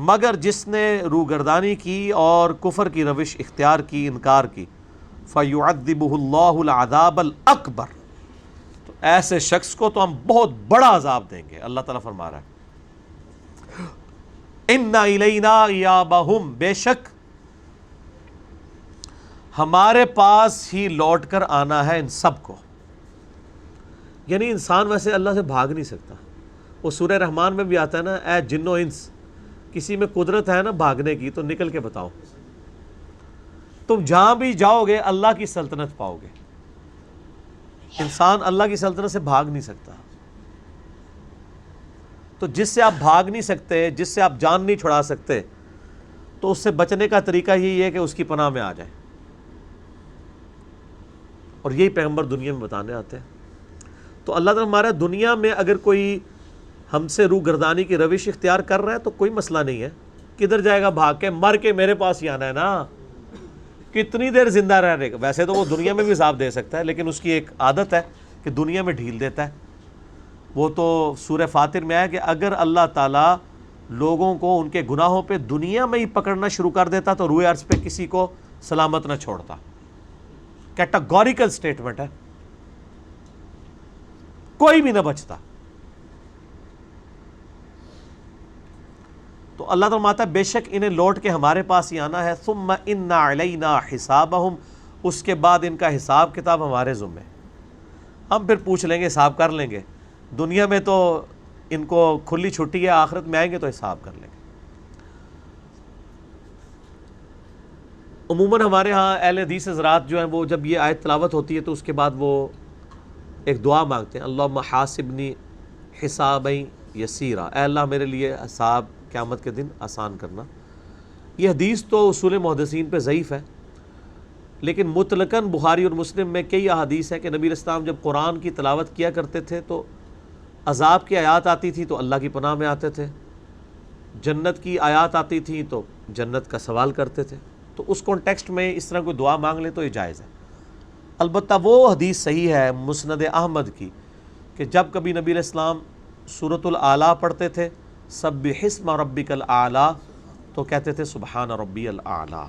مگر جس نے روگردانی کی اور کفر کی روش اختیار کی، انکار کی، فَيُعَذِّبُهُ اللَّهُ الْعَذَابَ الْأَكْبَرَ، تو ایسے شخص کو تو ہم بہت بڑا عذاب دیں گے۔ اللہ تعالیٰ فرما رہا ہے اِنَّ إِلَيْنَا إِيَابَهُمْ، بے شک ہمارے پاس ہی لوٹ کر آنا ہے ان سب کو۔ یعنی انسان ویسے اللہ سے بھاگ نہیں سکتا، وہ سورہ رحمان میں بھی آتا ہے نا، اے جن و انس، کسی میں قدرت ہے نا بھاگنے کی تو نکل کے بتاؤ، تم جہاں بھی جاؤ گے اللہ کی سلطنت پاؤ گے۔ انسان اللہ کی سلطنت سے بھاگ نہیں سکتا، تو جس سے آپ بھاگ نہیں سکتے، جس سے آپ جان نہیں چھڑا سکتے، تو اس سے بچنے کا طریقہ یہی ہے کہ اس کی پناہ میں آ جائیں، اور یہی پیغمبر دنیا میں بتانے آتے ہیں۔ تو اللہ تعالیٰ ہمارا دنیا میں اگر کوئی ہم سے روگردانی کی روش اختیار کر رہا ہے تو کوئی مسئلہ نہیں ہے، کدھر جائے گا بھاگ کے، مر کے میرے پاس ہی آنا ہے نا، کتنی دیر زندہ رہنے گا۔ ویسے تو وہ دنیا میں بھی عذاب دے سکتا ہے، لیکن اس کی ایک عادت ہے کہ دنیا میں ڈھیل دیتا ہے۔ وہ تو سورہ فاطر میں ہے کہ اگر اللہ تعالیٰ لوگوں کو ان کے گناہوں پہ دنیا میں ہی پکڑنا شروع کر دیتا تو روئے عرض پہ کسی کو سلامت نہ چھوڑتا۔ کیٹاگوریکل سٹیٹمنٹ ہے، کوئی بھی نہ بچتا۔ تو اللہ تعالیٰ ماتا ہے بے شک انہیں لوٹ کے ہمارے پاس ہی آنا ہے، ثم ان علینا حسابہم، اس کے بعد ان کا حساب کتاب ہمارے ذمہ، ہم پھر پوچھ لیں گے، حساب کر لیں گے۔ دنیا میں تو ان کو کھلی چھٹی ہے، آخرت میں آئیں گے تو حساب کر لیں گے۔ عموماً ہمارے ہاں اہل حدیث حضرات جو ہیں وہ جب یہ آیت تلاوت ہوتی ہے تو اس کے بعد وہ ایک دعا مانگتے ہیں، اللہم حاسبنی حسابا یسیرا، اے اللہ میرے لیے حساب قیامت کے دن آسان کرنا۔ یہ حدیث تو اصول محدثین پہ ضعیف ہے، لیکن مطلقاً بخاری اور مسلم میں کئی احادیث ہیں کہ نبی علیہ السلام جب قرآن کی تلاوت کیا کرتے تھے تو عذاب کی آیات آتی تھی تو اللہ کی پناہ میں آتے تھے، جنت کی آیات آتی تھیں تو جنت کا سوال کرتے تھے۔ تو اس کانٹیکسٹ میں اس طرح کوئی دعا مانگ لے تو یہ جائز ہے۔ البتہ وہ حدیث صحیح ہے مسند احمد کی کہ جب کبھی نبی علیہ السلام سورۃ الاعلیٰ پڑھتے تھے، سبح اسم ربک الاعلیٰ، تو کہتے تھے سبحان ربی الاعلیٰ۔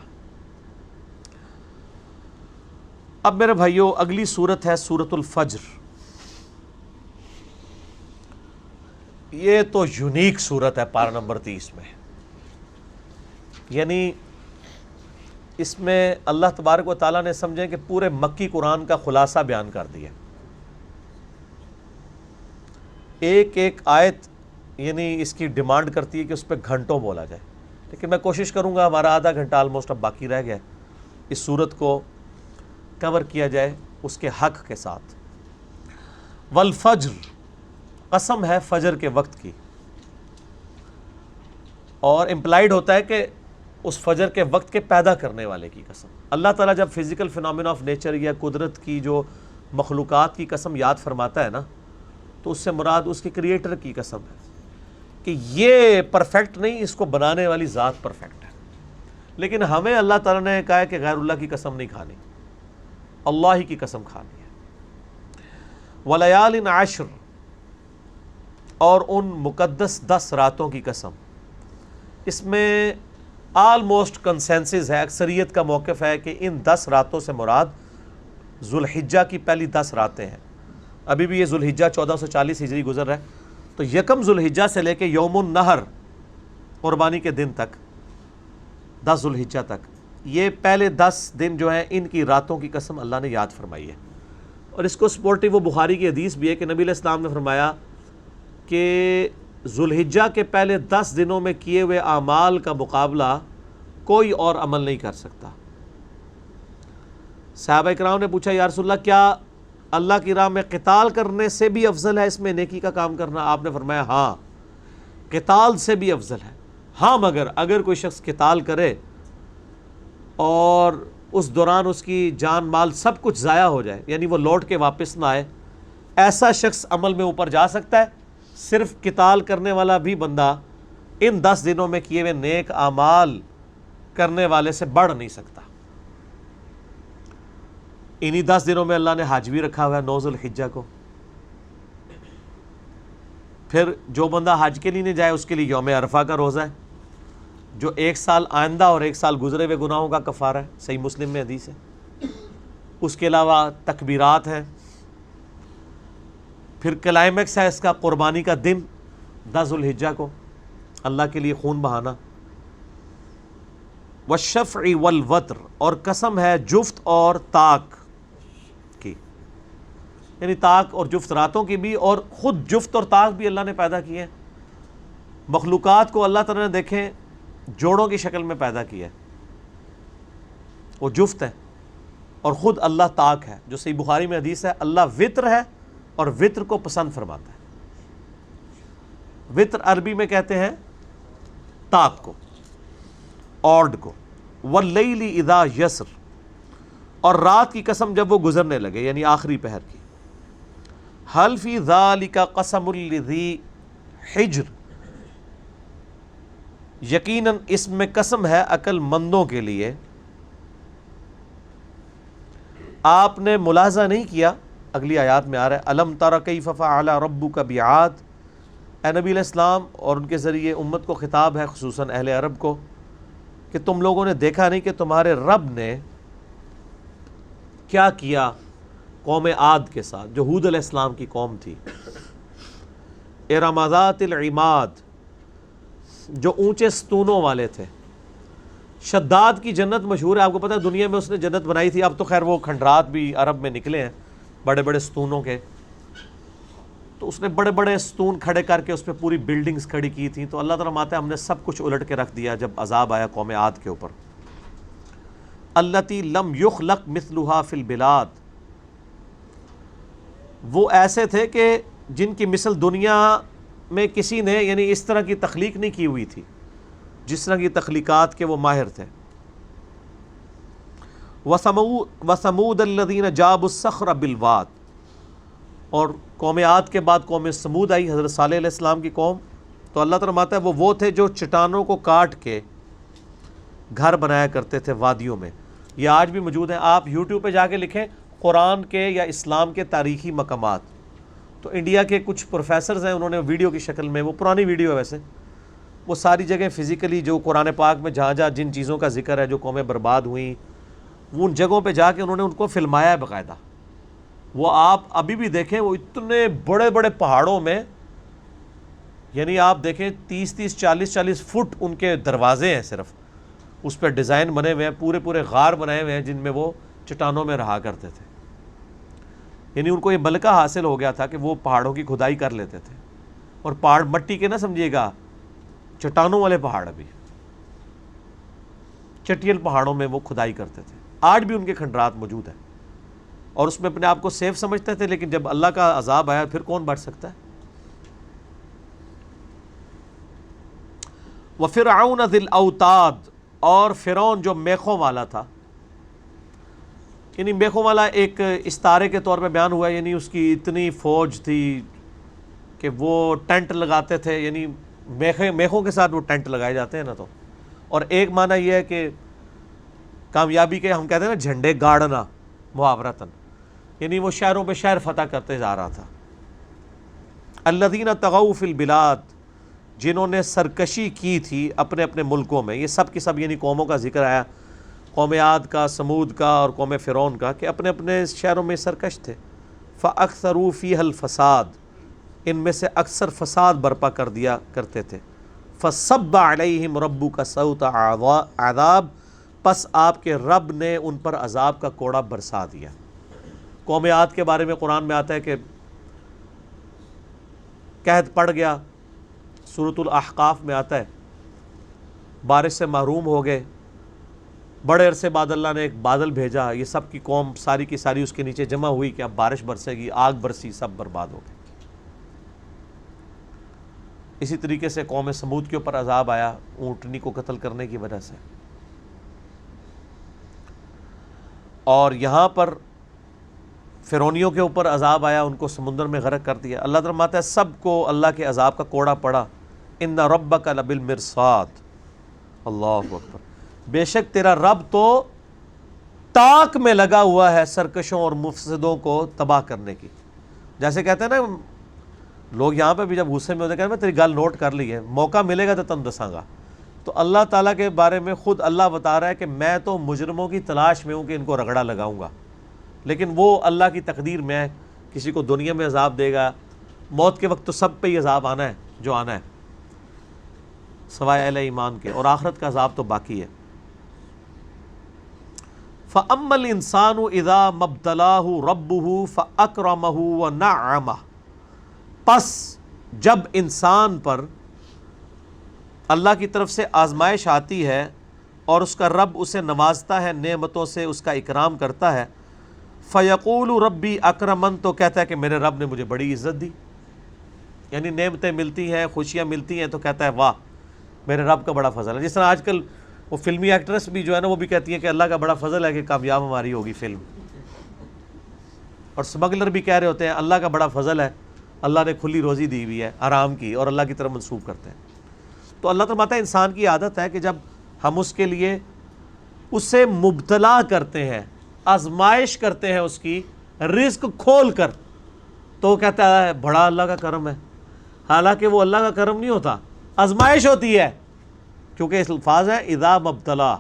اب میرے بھائیو اگلی سورت ہے سورۃ الفجر۔ یہ تو یونیک سورت ہے پارہ نمبر 30 میں۔ یعنی اس میں اللہ تبارک و تعالیٰ نے سمجھیں کہ پورے مکی قرآن کا خلاصہ بیان کر دیا، ایک ایک آیت یعنی اس کی ڈیمانڈ کرتی ہے کہ اس پہ گھنٹوں بولا جائے، لیکن میں کوشش کروں گا، ہمارا آدھا گھنٹہ آلموسٹ اب باقی رہ گیا، اس صورت کو کور کیا جائے اس کے حق کے ساتھ۔ والفجر، قسم ہے فجر کے وقت کی، اور امپلائیڈ ہوتا ہے کہ اس فجر کے وقت کے پیدا کرنے والے کی قسم۔ اللہ تعالیٰ جب فزیکل فینومینا آف نیچر یا قدرت کی جو مخلوقات کی قسم یاد فرماتا ہے نا، تو اس سے مراد اس کے کریٹر کی قسم ہے کہ یہ پرفیکٹ نہیں، اس کو بنانے والی ذات پرفیکٹ ہے۔ لیکن ہمیں اللہ تعالیٰ نے کہا ہے کہ غیر اللہ کی قسم نہیں کھانی، اللہ ہی کی قسم کھانی ہے۔ وَلَيَالٍ عَشْرٍ، اور ان مقدس 10 راتوں کی قسم۔ اس میں آلموسٹ کنسنسس ہے، اکثریت کا موقف ہے کہ ان 10 راتوں سے مراد ذوالحجہ کی پہلی 10 راتیں ہیں۔ ابھی بھی یہ ذوالحجہ 1440 ہجری گزر رہا ہے، تو یکم ذوالحجہ سے لے کے یوم النحر قربانی کے دن تک، 10 ذوالحجہ تک، یہ پہلے 10 دن جو ہیں ان کی راتوں کی قسم اللہ نے یاد فرمائی ہے۔ اور اس کو سپورٹیو وہ بخاری کی حدیث بھی ہے کہ نبی علیہ السلام نے فرمایا کہ ذوالحجہ کے پہلے 10 دنوں میں کیے ہوئے اعمال کا مقابلہ کوئی اور عمل نہیں کر سکتا۔ صحابہ کرام نے پوچھا یا رسول اللہ، کیا اللہ کی راہ میں قتال کرنے سے بھی افضل ہے اس میں نیکی کا کام کرنا؟ آپ نے فرمایا ہاں، قتال سے بھی افضل ہے، ہاں مگر اگر کوئی شخص قتال کرے اور اس دوران اس کی جان مال سب کچھ ضائع ہو جائے، یعنی وہ لوٹ کے واپس نہ آئے، ایسا شخص عمل میں اوپر جا سکتا ہے۔ صرف قتال کرنے والا بھی بندہ ان 10 دنوں میں کیے ہوئے نیک اعمال کرنے والے سے بڑھ نہیں سکتا۔ انہی 10 دنوں میں اللہ نے حج بھی رکھا ہوا ہے 9 ذوالحجہ کو۔ پھر جو بندہ حج کے لیے نہیں جائے اس کے لیے یوم عرفہ کا روزہ ہے، جو 1 سال آئندہ اور 1 سال گزرے ہوئے گناہوں کا کفارہ ہے، صحیح مسلم میں حدیث ہے۔ اس کے علاوہ تکبیرات ہیں، پھر کلائمیکس ہے اس کا قربانی کا دن 10 ذوالحجہ کو، اللہ کے لیے خون بہانا۔ والشفع والوتر، اور قسم ہے جفت اور طاق کی، یعنی طاق اور جفت راتوں کی بھی، اور خود جفت اور طاق بھی اللہ نے پیدا کیے ہیں۔ مخلوقات کو اللہ تعالیٰ نے دیکھیں جوڑوں کی شکل میں پیدا کیا ہے، وہ جفت ہے، اور خود اللہ طاق ہے، جو صحیح بخاری میں حدیث ہے اللہ وطر ہے اور وطر کو پسند فرماتا ہے۔ وطر عربی میں کہتے ہیں طاق کو، آڈ کو۔ واللیل اذا یسر، اور رات کی قسم جب وہ گزرنے لگے، یعنی آخری پہر کی۔ حل فی ذالک قسم لذی حجر، یقیناً اس میں قسم ہے عقل مندوں کے لیے۔ آپ نے ملاحظہ نہیں کیا، اگلی آیات میں آ رہا ہے الم تر کیف فعل ربک بعاد، اے نبی علیہ السلام، اور ان کے ذریعے امت کو خطاب ہے، خصوصاً اہل عرب کو، کہ تم لوگوں نے دیکھا نہیں کہ تمہارے رب نے کیا کیا قوم عاد کے ساتھ، جو ہود علیہ السلام کی قوم تھی۔ ارم ذات العماد، جو اونچے ستونوں والے تھے۔ شداد کی جنت مشہور ہے، آپ کو پتہ ہے دنیا میں اس نے جنت بنائی تھی، اب تو خیر وہ کھنڈرات بھی عرب میں نکلے ہیں بڑے بڑے ستونوں کے، تو اس نے بڑے بڑے ستون کھڑے کر کے اس پہ پوری بلڈنگز کھڑی کی تھیں۔ تو اللہ تعالیٰ ماتا ہے ہم نے سب کچھ الٹ کے رکھ دیا جب عذاب آیا قوم عاد کے اوپر۔ التی لم یخلق مثلها فی البلاد، وہ ایسے تھے کہ جن کی مثل دنیا میں کسی نے یعنی اس طرح کی تخلیق نہیں کی ہوئی تھی، جس طرح کی تخلیقات کے وہ ماہر تھے۔ وَثَمُودَ الَّذِينَ جَابُوا الصَّخْرَ بِالْوَادِ، اور قوم عاد کے بعد قوم سمود آئی، حضرت صالح علیہ السلام کی قوم۔ تو اللہ تعالیٰ ماتا ہے وہ تھے جو چٹانوں کو کاٹ کے گھر بنایا کرتے تھے وادیوں میں۔ یہ آج بھی موجود ہیں، آپ یوٹیوب پہ جا کے لکھیں قرآن کے یا اسلام کے تاریخی مقامات، تو انڈیا کے کچھ پروفیسرز ہیں، انہوں نے ویڈیو کی شکل میں، وہ پرانی ویڈیو ہے ویسے، وہ ساری جگہ فزیکلی جو قرآن پاک میں جہاں جہاں جن چیزوں کا ذکر ہے جو قومیں برباد ہوئیں، وہ ان جگہوں پہ جا کے انہوں نے ان کو فلمایا ہے باقاعدہ۔ وہ آپ ابھی بھی دیکھیں، وہ اتنے بڑے بڑے پہاڑوں میں، یعنی آپ دیکھیں 30-40 فٹ ان کے دروازے ہیں صرف، اس پہ ڈیزائن بنے ہوئے ہیں، پورے پورے غار بنائے ہوئے ہیں جن میں وہ چٹانوں میں رہا کرتے تھے. یعنی ان کو یہ ملکہ حاصل ہو گیا تھا کہ وہ پہاڑوں کی کھدائی کر لیتے تھے. اور پہاڑ مٹی کے نہ سمجھیے گا، چٹانوں والے پہاڑ، ابھی چٹیل پہاڑوں میں وہ کھدائی کرتے تھے. آج بھی ان کے کھنڈرات موجود ہیں اور اس میں اپنے آپ کو سیف سمجھتے تھے، لیکن جب اللہ کا عذاب آیا پھر کون بچ سکتا ہے؟ وَفِرْعَوْنَ ذِي الْأَوْتَادِ، اور فرعون جو میخوں والا تھا. یعنی میخوں والا ایک استعارے کے طور پہ بیان ہوا ہے، یعنی اس کی اتنی فوج تھی کہ وہ ٹینٹ لگاتے تھے. یعنی میخوں کے ساتھ وہ ٹینٹ لگائے جاتے ہیں نا. تو اور ایک معنی یہ ہے کہ کامیابی کے ہم کہتے ہیں نا جھنڈے گاڑنا محاورتاً، یعنی وہ شہروں پہ شہر فتح کرتے جا رہا تھا. الذین طغوا فی البلاد، جنہوں نے سرکشی کی تھی اپنے اپنے ملکوں میں. یہ سب کی سب یعنی قوموں کا ذکر آیا، قوم عاد کا، سمود کا اور قوم فرعون کا، کہ اپنے اپنے شہروں میں سرکش تھے. فَأَكْثَرُوا فِيهَا الْفَسَادَ، ان میں سے اکثر فساد برپا کر دیا کرتے تھے. فَصَبَّ عَلَيْهِمْ رَبُّكَ صَوْتَ عَذَابٍ، پس آپ کے رب نے ان پر عذاب کا کوڑا برسا دیا. قوم عاد کے بارے میں قرآن میں آتا ہے کہ قحط پڑ گیا، سورۃ الاحقاف میں آتا ہے بارش سے محروم ہو گئے. بڑے عرصے بعد اللہ نے ایک بادل بھیجا، یہ سب کی قوم ساری کی ساری اس کے نیچے جمع ہوئی کہ اب بارش برسے گی. آگ برسی، سب برباد ہو گئے. اسی طریقے سے قوم سمود کے اوپر عذاب آیا اونٹنی کو قتل کرنے کی وجہ سے. اور یہاں پر فرعونیوں کے اوپر عذاب آیا، ان کو سمندر میں غرق کر دیا. اللہ تعالیٰ فرماتا ہے سب کو اللہ کے عذاب کا کوڑا پڑا. ان ربک لبالمرصاد، اللہ اکبر، بے شک تیرا رب تو تاک میں لگا ہوا ہے سرکشوں اور مفسدوں کو تباہ کرنے کی. جیسے کہتے ہیں نا لوگ یہاں پہ بھی جب غصے میں ہوتے ہیں کہتے ہیں میں تیری گل نوٹ کر لی ہے، موقع ملے گا تو تم دساں گا. تو اللہ تعالیٰ کے بارے میں خود اللہ بتا رہا ہے کہ میں تو مجرموں کی تلاش میں ہوں کہ ان کو رگڑا لگاؤں گا. لیکن وہ اللہ کی تقدیر میں ہے، کسی کو دنیا میں عذاب دے گا، موت کے وقت تو سب پہ ہی عذاب آنا ہے جو آنا ہے سوائے اہل ایمان کے، اور آخرت کا عذاب تو باقی ہے. فَأَمَّا الْإِنسَانُ إِذَا مَبْتَلَاهُ رَبُّهُ فَأَكْرَمَهُ وَنَعَّمَهُ، پس جب انسان پر اللہ کی طرف سے آزمائش آتی ہے اور اس کا رب اسے نوازتا ہے، نعمتوں سے اس کا اکرام کرتا ہے، فَيَقُولُ رَبِّي أَكْرَمَنِ، تو کہتا ہے کہ میرے رب نے مجھے بڑی عزت دی. یعنی نعمتیں ملتی ہیں، خوشیاں ملتی ہیں تو کہتا ہے واہ میرے رب کا بڑا فضل ہے. جس طرح آج کل وہ فلمی ایکٹریس بھی جو ہے نا وہ بھی کہتی ہیں کہ اللہ کا بڑا فضل ہے کہ کامیاب ہماری ہوگی فلم. اور سمگلر بھی کہہ رہے ہوتے ہیں اللہ کا بڑا فضل ہے، اللہ نے کھلی روزی دی ہوئی ہے حرام کی، اور اللہ کی طرف منسوب کرتے ہیں. تو اللہ تعالیٰ ہے انسان کی عادت ہے کہ جب ہم اس کے لیے اسے مبتلا کرتے ہیں، آزمائش کرتے ہیں اس کی رزق کھول کر، تو وہ کہتا ہے بڑا اللہ کا کرم ہے. حالانکہ وہ اللہ کا کرم نہیں ہوتا، آزمائش ہوتی ہے، کیونکہ اس الفاظ ہے اذا مبتلا.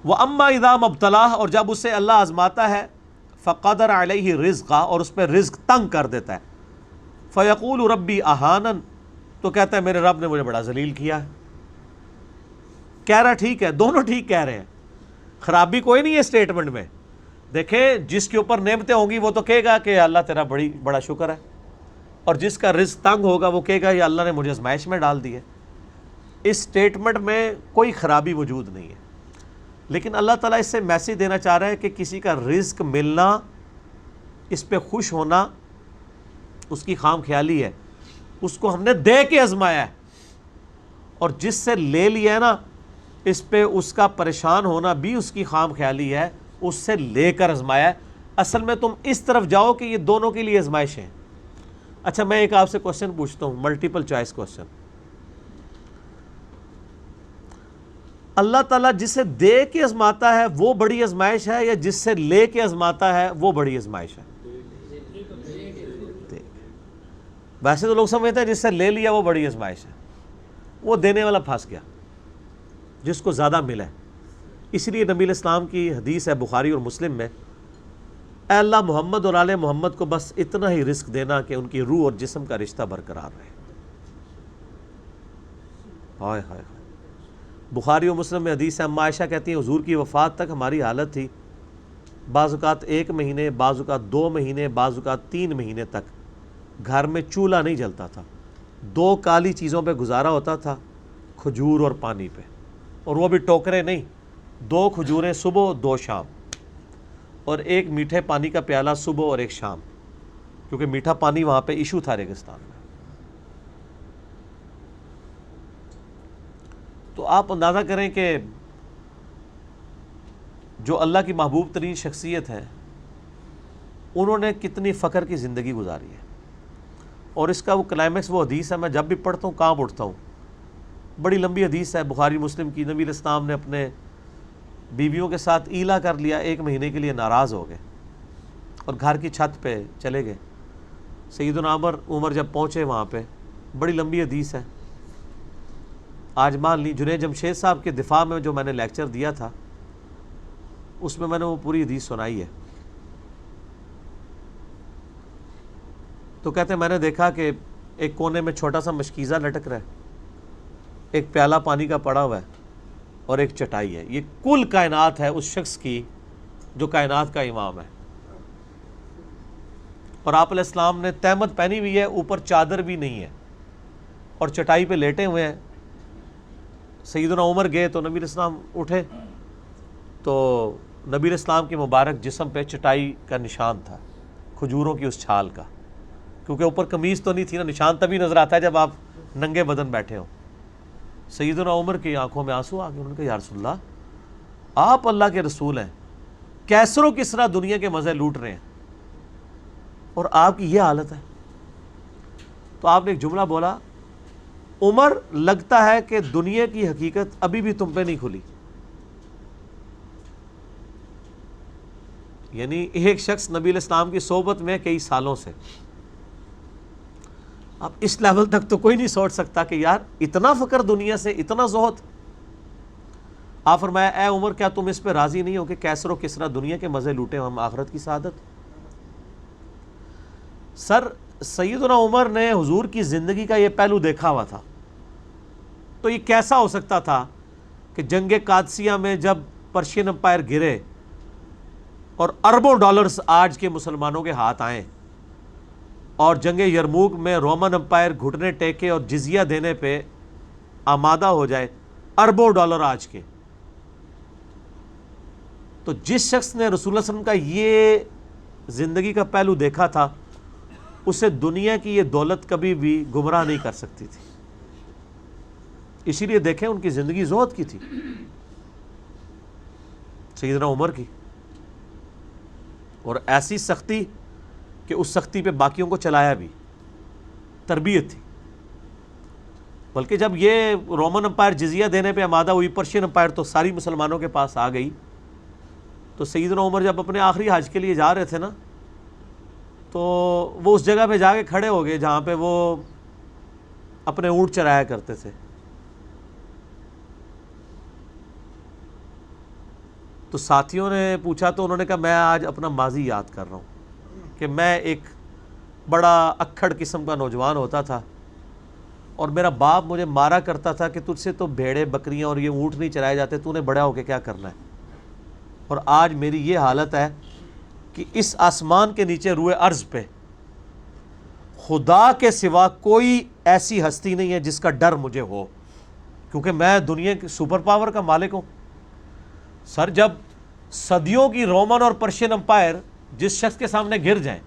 وَأَمَّا اذا مبتلا، اور جب اسے اللہ آزماتا ہے، فقدر علیہ رزقا، اور اس پہ رزق تنگ کر دیتا ہے، فیقول ربی اہانن، تو کہتا ہے میرے رب نے مجھے بڑا ذلیل کیا ہے. کہہ رہا ٹھیک ہے، دونوں ٹھیک کہہ رہے ہیں، خرابی کوئی نہیں ہے اسٹیٹمنٹ میں. دیکھیں جس کے اوپر نعمتیں ہوں گی وہ تو کہے گا کہ اللہ تیرا بڑا شکر ہے، اور جس کا رزق تنگ ہوگا وہ کہے گا یا اللہ نے مجھے آزمائش میں ڈال دی ہے. اس اسٹیٹمنٹ میں کوئی خرابی موجود نہیں ہے. لیکن اللہ تعالیٰ اس سے میسیج دینا چاہ رہا ہے کہ کسی کا رزق ملنا، اس پہ خوش ہونا اس کی خام خیالی ہے. اس کو ہم نے دے کے آزمایا ہے، اور جس سے لے لیا ہے نا اس پہ اس کا پریشان ہونا بھی اس کی خام خیالی ہے، اس سے لے کر آزمایا ہے. اصل میں تم اس طرف جاؤ کہ یہ دونوں کے لیے آزمائش ہے. اچھا میں ایک آپ سے کوشچن پوچھتا ہوں، ملٹیپل چوائس کوشچن. اللہ تعالیٰ جسے دے کے آزماتا ہے وہ بڑی آزمائش ہے، یا جس سے لے کے آزماتا ہے وہ بڑی آزمائش ہے؟ ویسے تو لوگ سمجھتے ہیں جس سے لے لیا وہ بڑی آزمائش ہے، وہ دینے والا پھنس گیا جس کو زیادہ ملا ہے. اس لیے نبی الاسلام کی حدیث ہے بخاری اور مسلم میں، اے اللہ محمد اور آل محمد کو بس اتنا ہی رزق دینا کہ ان کی روح اور جسم کا رشتہ برقرار رہے. ہائے ہائے ہائے۔ بخاری و مسلم میں حدیث ہے، اما عائشہ کہتی ہیں حضور کی وفات تک ہماری حالت تھی بعض اوقات 1 مہینے، بعض اوقات 2 مہینے، بعض اوقات 3 مہینے تک گھر میں چولہا نہیں جلتا تھا، 2 کالی چیزوں پہ گزارا ہوتا تھا، کھجور اور پانی پہ، اور وہ بھی ٹوکرے نہیں، 2 کھجوریں صبح 2 شام، اور 1 میٹھے پانی کا پیالہ صبح اور 1 شام، کیونکہ میٹھا پانی وہاں پہ ایشو تھا ریگستان میں۔ تو آپ اندازہ کریں کہ جو اللہ کی محبوب ترین شخصیت ہے انہوں نے کتنی فخر کی زندگی گزاری ہے، اور اس کا وہ کلائمیکس، وہ حدیث ہے، میں جب بھی پڑھتا ہوں کانپ اٹھتا ہوں، بڑی لمبی حدیث ہے بخاری مسلم کی۔ نبی علیہ السلام نے اپنے بیویوں کے ساتھ ایلا کر لیا، 1 مہینے کے لیے ناراض ہو گئے اور گھر کی چھت پہ چلے گئے۔ سیدنا عمر جب پہنچے وہاں پہ، بڑی لمبی حدیث ہے، آج مان لی جنید جمشید صاحب کے دفاع میں جو میں نے لیکچر دیا تھا اس میں نے وہ پوری حدیث سنائی ہے۔ تو کہتے ہیں میں نے دیکھا کہ ایک کونے میں چھوٹا سا مشکیزہ لٹک رہا ہے، ایک پیالہ پانی کا پڑا ہوا ہے، اور ایک چٹائی ہے۔ یہ کل کائنات ہے اس شخص کی جو کائنات کا امام ہے، اور آپ علیہ السلام نے تہمت پہنی ہوئی ہے، اوپر چادر بھی نہیں ہے، اور چٹائی پہ لیٹے ہوئے ہیں۔ سیدنا عمر گئے تو نبی علیہ السلام اٹھے تو نبی علیہ السلام کے مبارک جسم پہ چٹائی کا نشان تھا، کھجوروں کی اس چھال کا، کیونکہ اوپر قمیض تو نہیں تھی نا، نشان تبھی نظر آتا ہے جب آپ ننگے بدن بیٹھے ہوں۔ سیدنا عمر کی آنکھوں میں آنسو آ گئے، انہوں نے کہا یا رسول اللہ، آپ اللہ کے رسول ہیں، کیسر و کسرا دنیا کے مزے لوٹ رہے ہیں، اور آپ کی یہ حالت ہے۔ تو آپ نے ایک جملہ بولا، عمر لگتا ہے کہ دنیا کی حقیقت ابھی بھی تم پہ نہیں کھلی۔ یعنی ایک شخص نبی علیہ السلام کی صحبت میں کئی سالوں سے، اب اس لیول تک تو کوئی نہیں سوچ سکتا کہ یار اتنا فقر دنیا سے، اتنا زہد۔ آپ فرمایا اے عمر کیا تم اس پہ راضی نہیں ہو کہ کیسر و کسرا دنیا کے مزے لوٹے ہم آخرت کی سعادت؟ سر سیدنا عمر نے حضور کی زندگی کا یہ پہلو دیکھا ہوا تھا، تو یہ کیسا ہو سکتا تھا کہ جنگ قادسیہ میں جب پرشین امپائر گرے اور اربوں ڈالرز آج کے مسلمانوں کے ہاتھ آئیں، اور جنگ یرموک میں رومن امپائر گھٹنے ٹیکے اور جزیہ دینے پہ آمادہ ہو جائے، اربوں ڈالر آج کے۔ تو جس شخص نے رسول اللہ صلی اللہ علیہ وسلم کا یہ زندگی کا پہلو دیکھا تھا، اسے دنیا کی یہ دولت کبھی بھی گمراہ نہیں کر سکتی تھی۔ اسی لیے دیکھیں ان کی زندگی زہد کی تھی، سیدنا عمر کی، اور ایسی سختی کہ اس سختی پہ باقیوں کو چلایا بھی، تربیت تھی۔ بلکہ جب یہ رومن امپائر جزیہ دینے پہ آمادہ ہوئی، پرشین امپائر تو ساری مسلمانوں کے پاس آ گئی، تو سیدنا عمر جب اپنے آخری حج کے لیے جا رہے تھے نا، تو وہ اس جگہ پہ جا کے کھڑے ہو گئے جہاں پہ وہ اپنے اونٹ چرایا کرتے تھے۔ تو ساتھیوں نے پوچھا تو انہوں نے کہا میں آج اپنا ماضی یاد کر رہا ہوں کہ میں ایک بڑا اکھڑ قسم کا نوجوان ہوتا تھا، اور میرا باپ مجھے مارا کرتا تھا کہ تجھ سے تو بھیڑیں بکریاں اور یہ اونٹ نہیں چرائے جاتے، تو نے بڑا ہو کے کیا کرنا ہے۔ اور آج میری یہ حالت ہے کہ اس آسمان کے نیچے روئے ارض پہ خدا کے سوا کوئی ایسی ہستی نہیں ہے جس کا ڈر مجھے ہو، کیونکہ میں دنیا کے سپر پاور کا مالک ہوں۔ سر جب صدیوں کی رومن اور پرشین امپائر جس شخص کے سامنے گر جائیں،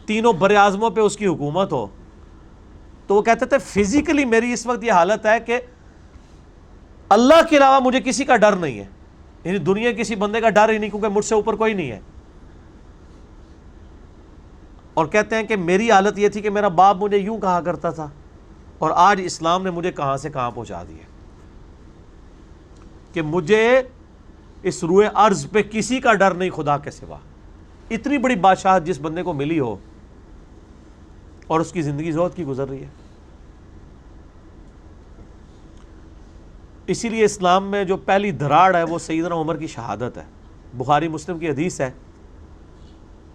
تینوں براعظموں پہ اس کی حکومت ہو، تو وہ کہتے تھے فزیکلی میری اس وقت یہ حالت ہے کہ اللہ کے علاوہ مجھے کسی کا ڈر نہیں ہے، یعنی دنیا کسی بندے کا ڈر ہی نہیں، کیونکہ مجھ سے اوپر کوئی نہیں ہے۔ اور کہتے ہیں کہ میری حالت یہ تھی کہ میرا باپ مجھے یوں کہا کرتا تھا، اور آج اسلام نے مجھے کہاں سے کہاں پہنچا دیا کہ مجھے اس روئے ارض پہ کسی کا ڈر نہیں خدا کے سوا۔ اتنی بڑی بادشاہت جس بندے کو ملی ہو اور اس کی زندگی زہد کی گزر رہی ہے۔ اسی لیے اسلام میں جو پہلی دراڑ ہے وہ سیدنا عمر کی شہادت ہے۔ بخاری مسلم کی حدیث ہے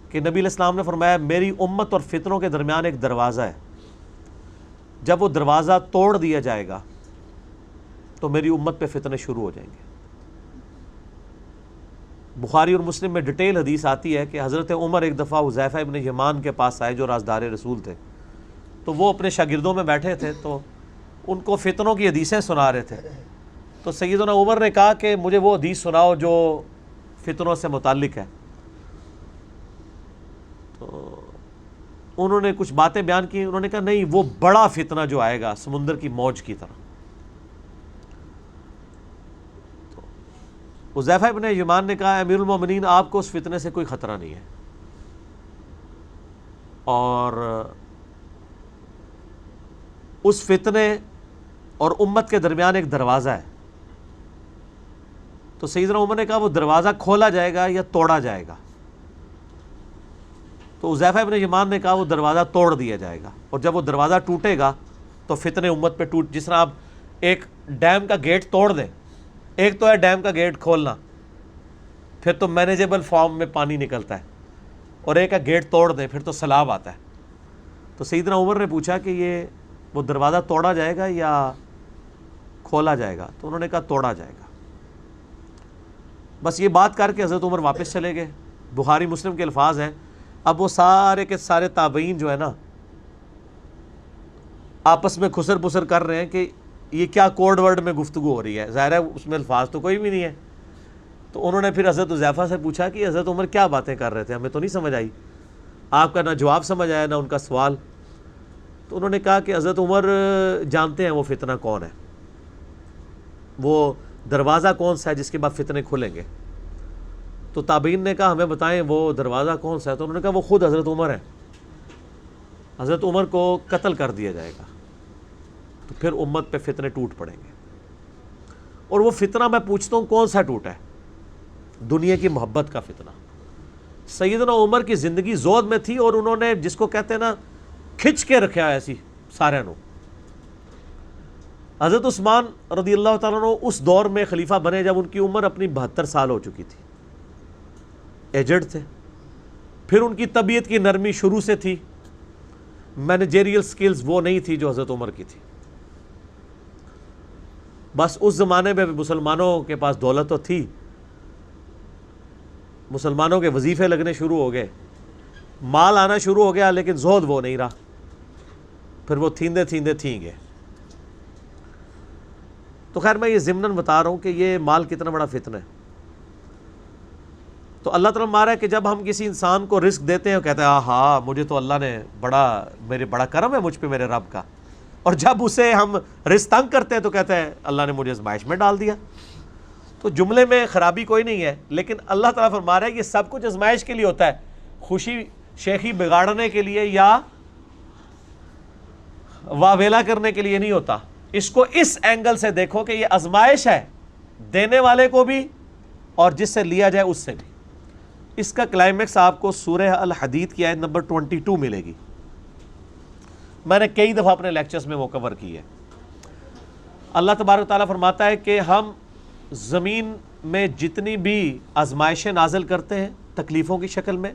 کہ نبی علیہ السلام نے فرمایا میری امت اور فتنوں کے درمیان ایک دروازہ ہے، جب وہ دروازہ توڑ دیا جائے گا تو میری امت پہ فتنے شروع ہو جائیں گے۔ بخاری اور مسلم میں ڈیٹیل حدیث آتی ہے کہ حضرت عمر ایک دفعہ حذیفہ ابن یمان کے پاس آئے جو رازدار رسول تھے، تو وہ اپنے شاگردوں میں بیٹھے تھے، تو ان کو فتنوں کی حدیثیں سنا رہے تھے۔ تو سیدنا عمر نے کہا کہ مجھے وہ حدیث سناؤ جو فتنوں سے متعلق ہے۔ تو انہوں نے کچھ باتیں بیان کی، انہوں نے کہا نہیں، وہ بڑا فتنہ جو آئے گا سمندر کی موج کی طرح۔ حذیفہ ابن یمان نے کہا امیر المومنین آپ کو اس فتنے سے کوئی خطرہ نہیں ہے، اور اس فتنے اور امت کے درمیان ایک دروازہ ہے۔ تو سیدنا عمر نے کہا وہ دروازہ کھولا جائے گا یا توڑا جائے گا؟ تو حذیفہ ابن یمان نے کہا وہ دروازہ توڑ دیا جائے گا، اور جب وہ دروازہ ٹوٹے گا تو فتنے امت پہ جس طرح آپ ایک ڈیم کا گیٹ توڑ دیں، ایک تو ہے ڈیم کا گیٹ کھولنا، پھر تو مینیجیبل فارم میں پانی نکلتا ہے، اور ایک ہے گیٹ توڑ دیں پھر تو سیلاب آتا ہے۔ تو سیدنا عمر نے پوچھا کہ یہ وہ دروازہ توڑا جائے گا یا کھولا جائے گا؟ تو انہوں نے کہا توڑا جائے گا۔ بس یہ بات کر کے حضرت عمر واپس چلے گئے۔ بخاری مسلم کے الفاظ ہیں، اب وہ سارے کے سارے تابعین جو ہے نا آپس میں خسر بسر کر رہے ہیں کہ یہ کیا کوڈ ورڈ میں گفتگو ہو رہی ہے، ظاہر ہے اس میں الفاظ تو کوئی بھی نہیں ہے۔ تو انہوں نے پھر حضرت حذیفہ سے پوچھا کہ حضرت عمر کیا باتیں کر رہے تھے، ہمیں تو نہیں سمجھ آئی، آپ کا نہ جواب سمجھ آیا نہ ان کا سوال۔ تو انہوں نے کہا کہ حضرت عمر جانتے ہیں وہ فتنہ کون ہے، وہ دروازہ کون سا ہے جس کے بعد فتنے کھلیں گے۔ تو تابعین نے کہا ہمیں بتائیں وہ دروازہ کون سا ہے؟ تو انہوں نے کہا وہ خود حضرت عمر ہے، حضرت عمر کو قتل کر دیا جائے گا تو پھر امت پہ فتنے ٹوٹ پڑیں گے۔ اور وہ فتنہ میں پوچھتا ہوں کون سا ٹوٹا ہے؟ دنیا کی محبت کا فتنہ۔ سیدنا عمر کی زندگی زود میں تھی، اور انہوں نے جس کو کہتے ہیں نا کھچ کے رکھا ایسی سارے نو۔ حضرت عثمان رضی اللہ تعالیٰ عنہ اس دور میں خلیفہ بنے جب ان کی عمر اپنی 72 سال ہو چکی تھی، ایجڈ تھے۔ پھر ان کی طبیعت کی نرمی شروع سے تھی، مینیجریل سکلز وہ نہیں تھی جو حضرت عمر کی تھی۔ بس اس زمانے میں مسلمانوں کے پاس دولت تو تھی، مسلمانوں کے وظیفے لگنے شروع ہو گئے، مال آنا شروع ہو گیا، لیکن زہد وہ نہیں رہا، پھر وہ تھیندے تھیندے تھیں گے۔ تو خیر میں یہ ضمناً بتا رہا ہوں کہ یہ مال کتنا بڑا فتنہ ہے۔ تو اللہ تعالیٰ مارا ہے کہ جب ہم کسی انسان کو رزق دیتے ہیں وہ کہتا ہے ہاں مجھے تو اللہ نے بڑا کرم ہے مجھ پہ میرے رب کا، اور جب اسے ہم رزق تنگ کرتے ہیں تو کہتا ہے اللہ نے مجھے آزمائش میں ڈال دیا۔ تو جملے میں خرابی کوئی نہیں ہے، لیکن اللہ تعالیٰ فرما رہا ہے یہ سب کچھ آزمائش کے لیے ہوتا ہے، خوشی شیخی بگاڑنے کے لیے یا واویلا کرنے کے لیے نہیں ہوتا۔ اس کو اس اینگل سے دیکھو کہ یہ آزمائش ہے، دینے والے کو بھی اور جس سے لیا جائے اس سے بھی۔ اس کا کلائمیکس آپ کو سورہ الحدید کی آیت نمبر 22 ملے گی، میں نے کئی دفعہ اپنے لیکچرز میں وہ کور کی ہے۔ اللہ تبارک تعالیٰ فرماتا ہے کہ ہم زمین میں جتنی بھی آزمائشیں نازل کرتے ہیں تکلیفوں کی شکل میں،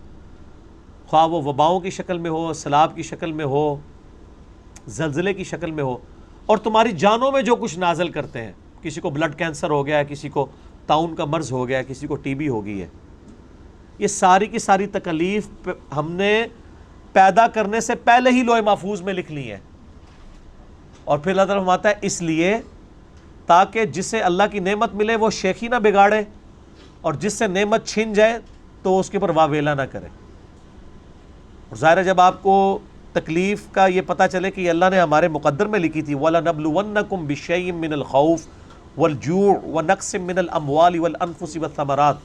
خواہ وہ وباؤں کی شکل میں ہو، سیلاب کی شکل میں ہو، زلزلے کی شکل میں ہو، اور تمہاری جانوں میں جو کچھ نازل کرتے ہیں، کسی کو بلڈ کینسر ہو گیا ہے، کسی کو طاعون کا مرض ہو گیا ہے، کسی کو ٹی بی ہو گئی ہے، یہ ساری کی ساری تکلیف ہم نے پیدا کرنے سے پہلے ہی لوح محفوظ میں لکھ لی ہیں۔ اور پھر اللہ تعالیٰ فرماتا ہے اس لیے تاکہ جسے اللہ کی نعمت ملے وہ شیخی نہ بگاڑے، اور جس سے نعمت چھن جائے تو اس کے اوپر واویلا نہ کرے۔ اور ظاہر ہے جب آپ کو تکلیف کا یہ پتہ چلے کہ یہ اللہ نے ہمارے مقدر میں لکھی تھی، وَلَنَبْلُوَنَّكُمْ بِشَيْءٍ مِّنَ الْخَوْفِ وَالْجُوعِ وَنَقْصٍ مِّنَ الْأَمْوَالِ وَالْأَنفُسِ وَالثَّمَرَاتِ۔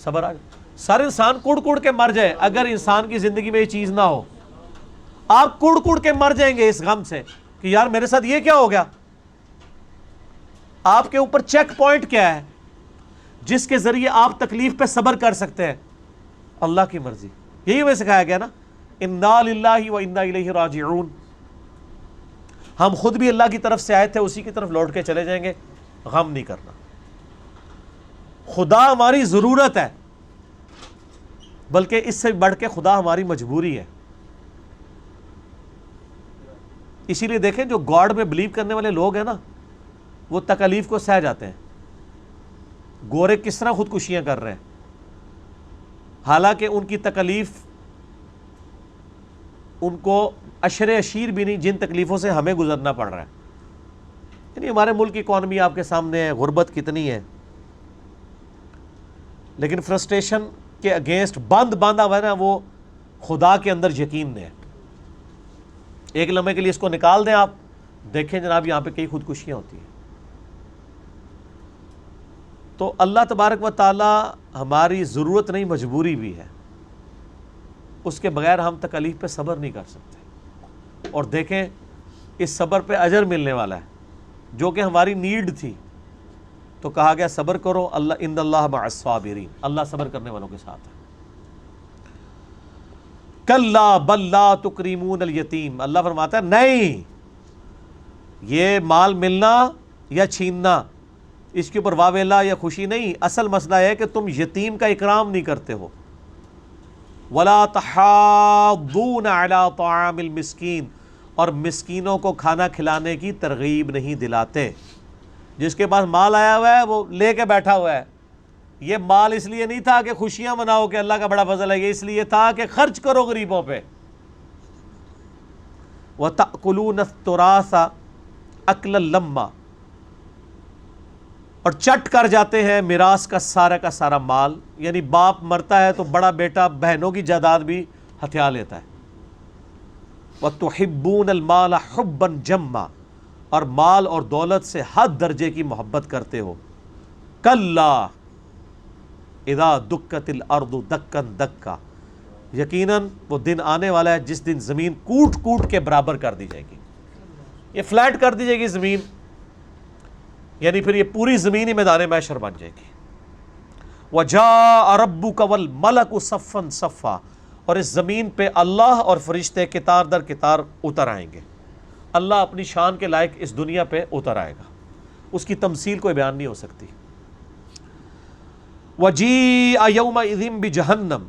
صبر آ جائے، سارے انسان کڑ کڑ کے مر جائے، اگر انسان کی زندگی میں یہ چیز نہ ہو، آپ کڑ کڑ کے مر جائیں گے اس غم سے کہ یار میرے ساتھ یہ کیا ہو گیا۔ آپ کے اوپر چیک پوائنٹ کیا ہے جس کے ذریعے آپ تکلیف پہ صبر کر سکتے ہیں؟ اللہ کی مرضی۔ یہی ہمیں سکھایا گیا نا، اِنَّا لِلَّهِ وَإِنَّا إِلَيْهِ رَاجِعُونَ۔ ہم خود بھی اللہ کی طرف سے آئے تھے، اسی کی طرف لوٹ کے چلے جائیں گے، غم نہیں کرنا۔ خدا ہماری ضرورت ہے، بلکہ اس سے بڑھ کے خدا ہماری مجبوری ہے۔ اسی لیے دیکھیں جو گاڈ میں بلیو کرنے والے لوگ ہیں نا وہ تکالیف کو سہ جاتے ہیں. گورے کس طرح خودکشیاں کر رہے ہیں حالانکہ ان کی تکالیف ان کو اشر اشیر بھی نہیں جن تکلیفوں سے ہمیں گزرنا پڑ رہا ہے. یعنی ہمارے ملک کی اکانومی آپ کے سامنے ہے, غربت کتنی ہے, لیکن فرسٹریشن کے اگینسٹ باندھا ہوا ہے نا وہ خدا کے اندر یقین ہے. ایک لمحے کے لیے اس کو نکال دیں آپ, دیکھیں جناب یہاں پہ کئی خودکشیاں ہوتی ہیں. تو اللہ تبارک و تعالی ہماری ضرورت نہیں مجبوری بھی ہے, اس کے بغیر ہم تکالیف پہ صبر نہیں کر سکتے. اور دیکھیں اس صبر پہ اجر ملنے والا ہے جو کہ ہماری نیڈ تھی. تو کہا گیا صبر کرو, اللہ ان اللہ مع الصابرین, اللہ صبر کرنے والوں کے ساتھ ہے. کلا بل لا تکریمون الیتیم, اللہ فرماتا ہے نہیں, یہ مال ملنا یا چھیننا اس کے اوپر واویلا یا خوشی نہیں, اصل مسئلہ ہے کہ تم یتیم کا اکرام نہیں کرتے ہو. ولا تحاضون علی طعام المسکین, اور مسکینوں کو کھانا کھلانے کی ترغیب نہیں دلاتے. جس کے پاس مال آیا ہوا ہے وہ لے کے بیٹھا ہوا ہے. یہ مال اس لیے نہیں تھا کہ خوشیاں مناؤ کہ اللہ کا بڑا فضل ہے, یہ اس لیے تھا کہ خرچ کرو غریبوں پہ. وَتَأْكُلُونَ التُّرَاثَ أَكْلًا لَمًّا, اور چٹ کر جاتے ہیں میراث کا سارا مال. یعنی باپ مرتا ہے تو بڑا بیٹا بہنوں کی جائیداد بھی ہتھیا لیتا ہے. وَتُحِبُّونَ الْمَالَ حُبًّا جَمًّا, اور مال اور دولت سے حد درجے کی محبت کرتے ہو. کلا اذا دکت الارض دکن دکا, یقیناً وہ دن آنے والا ہے جس دن زمین کوٹ کوٹ کے برابر کر دی جائے گی. یہ فلیٹ کر دی جائے گی زمین, یعنی پھر یہ پوری زمین ہی میدان محشر بن جائے گی. وَجَاءَ رَبُّكَ وَالْمَلَكُ صَفًّا صَفًّا, اور اس زمین پہ اللہ اور فرشتے قطار در قطار اتر آئیں گے. اللہ اپنی شان کے لائق اس دنیا پہ اتر آئے گا, اس کی تمثیل کوئی بیان نہیں ہو سکتی. وَجِيءَ يَوْمَئِذٍ بِجَهَنَّمَ,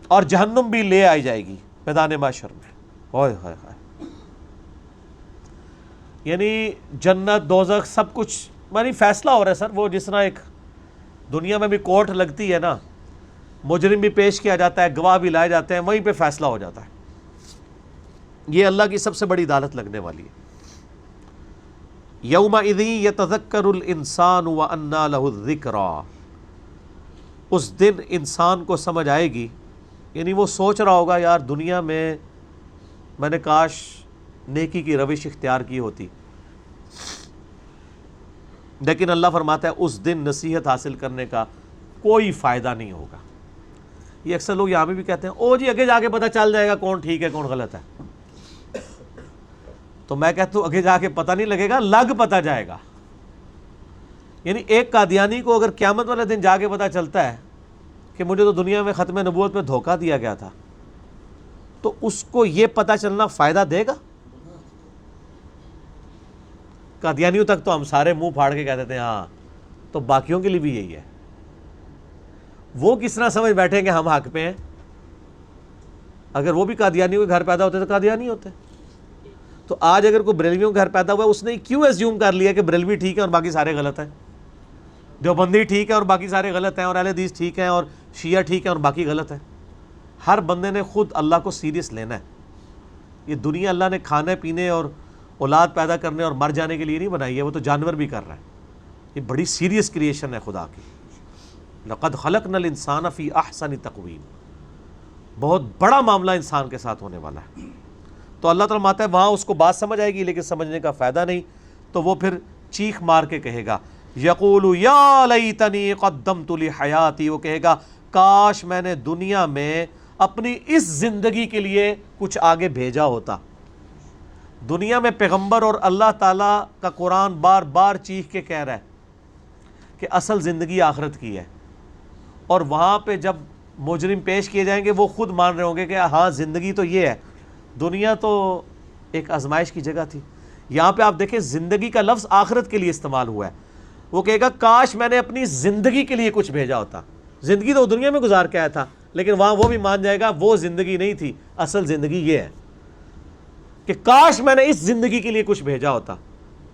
اور جہنم بھی لے آئی جائے گی میدان محشر میں. ہائے ہائے ہائے, یعنی جنت دوزخ سب کچھ یعنی فیصلہ ہو رہا ہے سر. وہ جس طرح ایک دنیا میں بھی کورٹ لگتی ہے نا, مجرم بھی پیش کیا جاتا ہے, گواہ بھی لائے جاتے ہیں, وہیں پہ فیصلہ ہو جاتا ہے. یہ اللہ کی سب سے بڑی عدالت لگنے والی ہے. یومئذ یتذکر الانسان وانى له الذکریٰ, اس دن انسان کو سمجھ آئے گی, یعنی وہ سوچ رہا ہوگا یار دنیا میں نے کاش نیکی کی روش اختیار کی ہوتی. لیکن اللہ فرماتا ہے اس دن نصیحت حاصل کرنے کا کوئی فائدہ نہیں ہوگا. یہ اکثر لوگ یہاں بھی کہتے ہیں او جی آگے جا کے پتہ چل جائے گا کون ٹھیک ہے کون غلط ہے. تو میں کہتا ہوں آگے جا کے پتہ نہیں لگے گا, لگ پتہ جائے گا. یعنی ایک قادیانی کو اگر قیامت والے دن جا کے پتہ چلتا ہے کہ مجھے تو دنیا میں ختم نبوت پہ دھوکہ دیا گیا تھا, تو اس کو یہ پتہ چلنا فائدہ دے گا؟ قادیانیوں تک تو ہم سارے منہ پھاڑ کے کہتے تھے ہاں, تو باقیوں کے لیے بھی یہی ہے. وہ کس طرح سمجھ بیٹھیں کہ ہم حق پہ ہیں؟ اگر وہ بھی قادیانیوں کے گھر پیدا ہوتے تو قادیانی ہوتے. تو آج اگر کوئی بریلویوں کے گھر پیدا ہوا ہے, اس نے کیوں ایزیوم کر لیا کہ بریلوی ٹھیک ہے اور باقی سارے غلط ہیں, دیوبندی ٹھیک ہے اور باقی سارے غلط ہیں, اور اہل حدیث ٹھیک ہیں اور شیعہ ٹھیک ہے اور باقی غلط ہیں؟ ہر بندے نے خود اللہ کو سیریس لینا ہے. یہ دنیا اللہ نے کھانے پینے اور اولاد پیدا کرنے اور مر جانے کے لیے نہیں بنائی ہے, وہ تو جانور بھی کر رہا ہے. یہ بڑی سیریس کریشن ہے خدا کی. لقد خلقنا الانسان فی احسن تقویم, بہت بڑا معاملہ انسان کے ساتھ ہونے والا ہے. تو اللہ تعالیٰ ماتا ہے وہاں اس کو بات سمجھ آئے گی لیکن سمجھنے کا فائدہ نہیں. تو وہ پھر چیخ مار کے کہے گا یقول یا لیتنی قدمت لحیاتی, وہ کہے گا کاش میں نے دنیا میں اپنی اس زندگی کے لیے کچھ آگے بھیجا ہوتا. دنیا میں پیغمبر اور اللہ تعالیٰ کا قرآن بار بار چیخ کے کہہ رہا ہے کہ اصل زندگی آخرت کی ہے, اور وہاں پہ جب مجرم پیش کیے جائیں گے وہ خود مان رہے ہوں گے کہ ہاں زندگی تو یہ ہے, دنیا تو ایک آزمائش کی جگہ تھی. یہاں پہ آپ دیکھیں زندگی کا لفظ آخرت کے لیے استعمال ہوا ہے. وہ کہے گا کاش میں نے اپنی زندگی کے لیے کچھ بھیجا ہوتا. زندگی تو دنیا میں گزار کے آیا تھا, لیکن وہاں وہ بھی مان جائے گا وہ زندگی نہیں تھی, اصل زندگی یہ ہے کہ کاش میں نے اس زندگی کے لیے کچھ بھیجا ہوتا.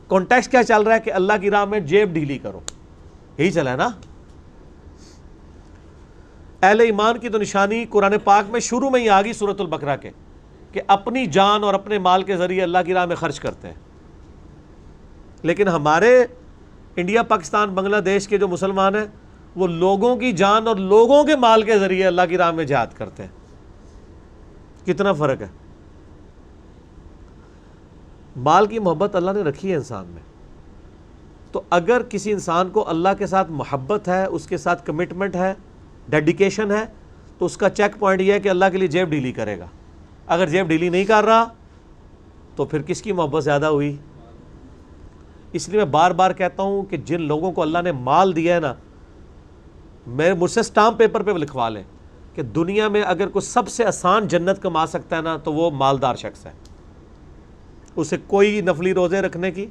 کانٹیکسٹ کیا چل رہا ہے کہ اللہ کی راہ میں جیب ڈھیلی کرو, یہی چلا ہے نا. اہل ایمان کی تو نشانی قرآن پاک میں شروع میں ہی آ گئی سورۃ البقرہ کے, کہ اپنی جان اور اپنے مال کے ذریعے اللہ کی راہ میں خرچ کرتے ہیں. لیکن ہمارے انڈیا, پاکستان, بنگلہ دیش کے جو مسلمان ہیں وہ لوگوں کی جان اور لوگوں کے مال کے ذریعے اللہ کی راہ میں جہاد کرتے ہیں. کتنا فرق ہے. مال کی محبت اللہ نے رکھی ہے انسان میں, تو اگر کسی انسان کو اللہ کے ساتھ محبت ہے, اس کے ساتھ کمٹمنٹ ہے, ڈیڈیکیشن ہے, تو اس کا چیک پوائنٹ یہ ہے کہ اللہ کے لیے جیب ڈھیلی کرے گا. اگر جیب ڈھیلی نہیں کر رہا تو پھر کس کی محبت زیادہ ہوئی. اس لیے میں بار بار کہتا ہوں کہ جن لوگوں کو اللہ نے مال دیا ہے نا, مجھ سے اسٹامپ پیپر پہ لکھوا لیں کہ دنیا میں اگر کوئی سب سے آسان جنت کما سکتا ہے نا تو وہ مالدار شخص ہے. اسے کوئی نفلی روزے رکھنے کی,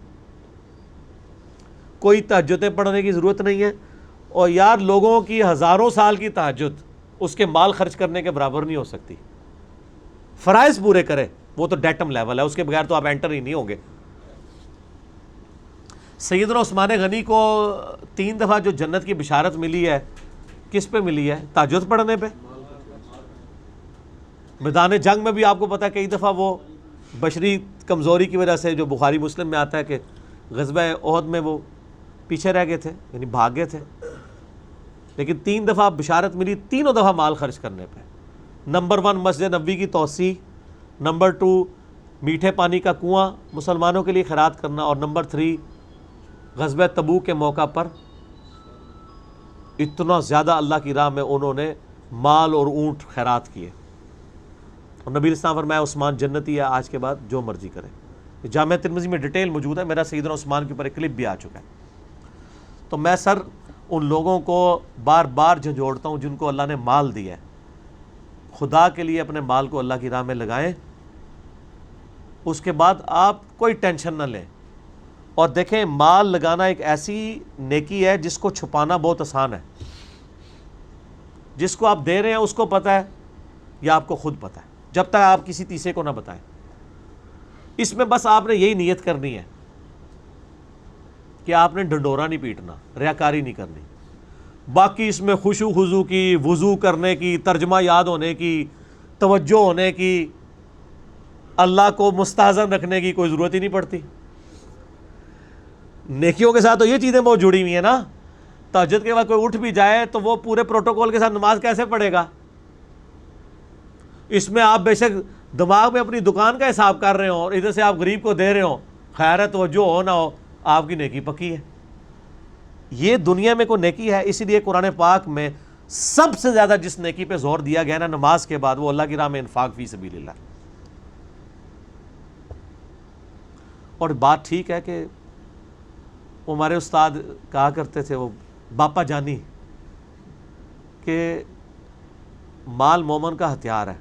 کوئی تہجدیں پڑھنے کی ضرورت نہیں ہے. اور یار لوگوں کی ہزاروں سال کی تہجد اس کے مال خرچ کرنے کے برابر نہیں ہو سکتی. فرائض پورے کرے, وہ تو ڈیٹم لیول ہے, اس کے بغیر تو آپ انٹر ہی نہیں ہوں گے. سیدنا عثمان غنی کو 3 دفعہ جو جنت کی بشارت ملی ہے, کس پہ ملی ہے؟ تہجد پڑھنے پہ. میدان جنگ میں بھی آپ کو پتا ہے کئی دفعہ وہ بشری کمزوری کی وجہ سے, جو بخاری مسلم میں آتا ہے کہ غزوہ احد میں وہ پیچھے رہ گئے تھے, یعنی بھاگ گئے تھے, لیکن 3 دفعہ بشارت ملی, تینوں دفعہ مال خرچ کرنے پہ. نمبر 1 مسجد نبوی کی توسیع, نمبر 2 میٹھے پانی کا کنواں مسلمانوں کے لیے خیرات کرنا, اور نمبر 3 غزوہ تبوک کے موقع پر اتنا زیادہ اللہ کی راہ میں انہوں نے مال اور اونٹ خیرات کیے. اور نبی اسلام فرمایا عثمان جنتی ہے, آج کے بعد جو مرضی کرے. جامع ترمذی میں ڈیٹیل موجود ہے, میرا سیدنا عثمان کے اوپر ایک کلپ بھی آ چکا ہے. تو میں سر ان لوگوں کو بار بار جھنجھوڑتا ہوں جن کو اللہ نے مال دیا ہے, خدا کے لیے اپنے مال کو اللہ کی راہ میں لگائیں. اس کے بعد آپ کوئی ٹینشن نہ لیں. اور دیکھیں, مال لگانا ایک ایسی نیکی ہے جس کو چھپانا بہت آسان ہے. جس کو آپ دے رہے ہیں اس کو پتہ ہے یا آپ کو خود پتہ ہے, جب تک آپ کسی تیسرے کو نہ بتائیں. اس میں بس آپ نے یہی نیت کرنی ہے کہ آپ نے ڈنڈورا نہیں پیٹنا, ریاکاری نہیں کرنی. باقی اس میں خشوع خضوع کی, وضو کرنے کی, ترجمہ یاد ہونے کی, توجہ ہونے کی, اللہ کو مستحضر رکھنے کی کوئی ضرورت ہی نہیں پڑتی. نیکیوں کے ساتھ تو یہ چیزیں بہت جڑی ہوئی ہیں نا. تہجد کے بعد کوئی اٹھ بھی جائے تو وہ پورے پروٹوکول کے ساتھ نماز کیسے پڑھے گا؟ اس میں آپ بے شک دماغ میں اپنی دکان کا حساب کر رہے ہوں اور ادھر سے آپ غریب کو دے رہے ہوں, خیر ہے توجہ ہو نہ ہو, آپ کی نیکی پکی ہے. یہ دنیا میں کوئی نیکی ہے. اسی لیے قرآن پاک میں سب سے زیادہ جس نیکی پہ زور دیا گیا نا نماز کے بعد, وہ اللہ کی راہ میں انفاق فی سبیل اللہ. اور بات ٹھیک ہے کہ وہ ہمارے استاد کہا کرتے تھے, وہ باپا جانی, کہ مال مومن کا ہتھیار ہے.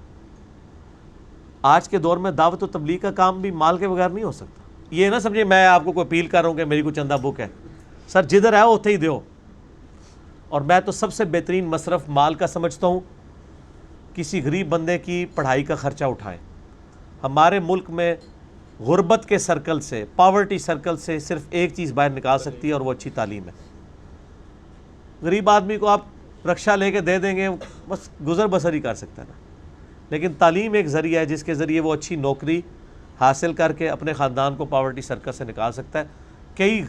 آج کے دور میں دعوت و تبلیغ کا کام بھی مال کے بغیر نہیں ہو سکتا. یہ نہ سمجھے میں آپ کو کوئی اپیل کر رہا ہوں کہ میری کوئی چندہ بک ہے. سر جدھر ہے اتھے ہی دیو. اور میں تو سب سے بہترین مصرف مال کا سمجھتا ہوں کسی غریب بندے کی پڑھائی کا خرچہ اٹھائیں. ہمارے ملک میں غربت کے سرکل سے, پاورٹی سرکل سے صرف ایک چیز باہر نکال سکتی ہے, اور وہ اچھی تعلیم ہے. غریب آدمی کو آپ رکشہ لے کے دے دیں گے, بس گزر بسر ہی کر سکتا ہے نا. لیکن تعلیم ایک ذریعہ ہے جس کے ذریعے وہ اچھی نوکری حاصل کر کے اپنے خاندان کو پاورٹی سرکل سے نکال سکتا ہے. کئی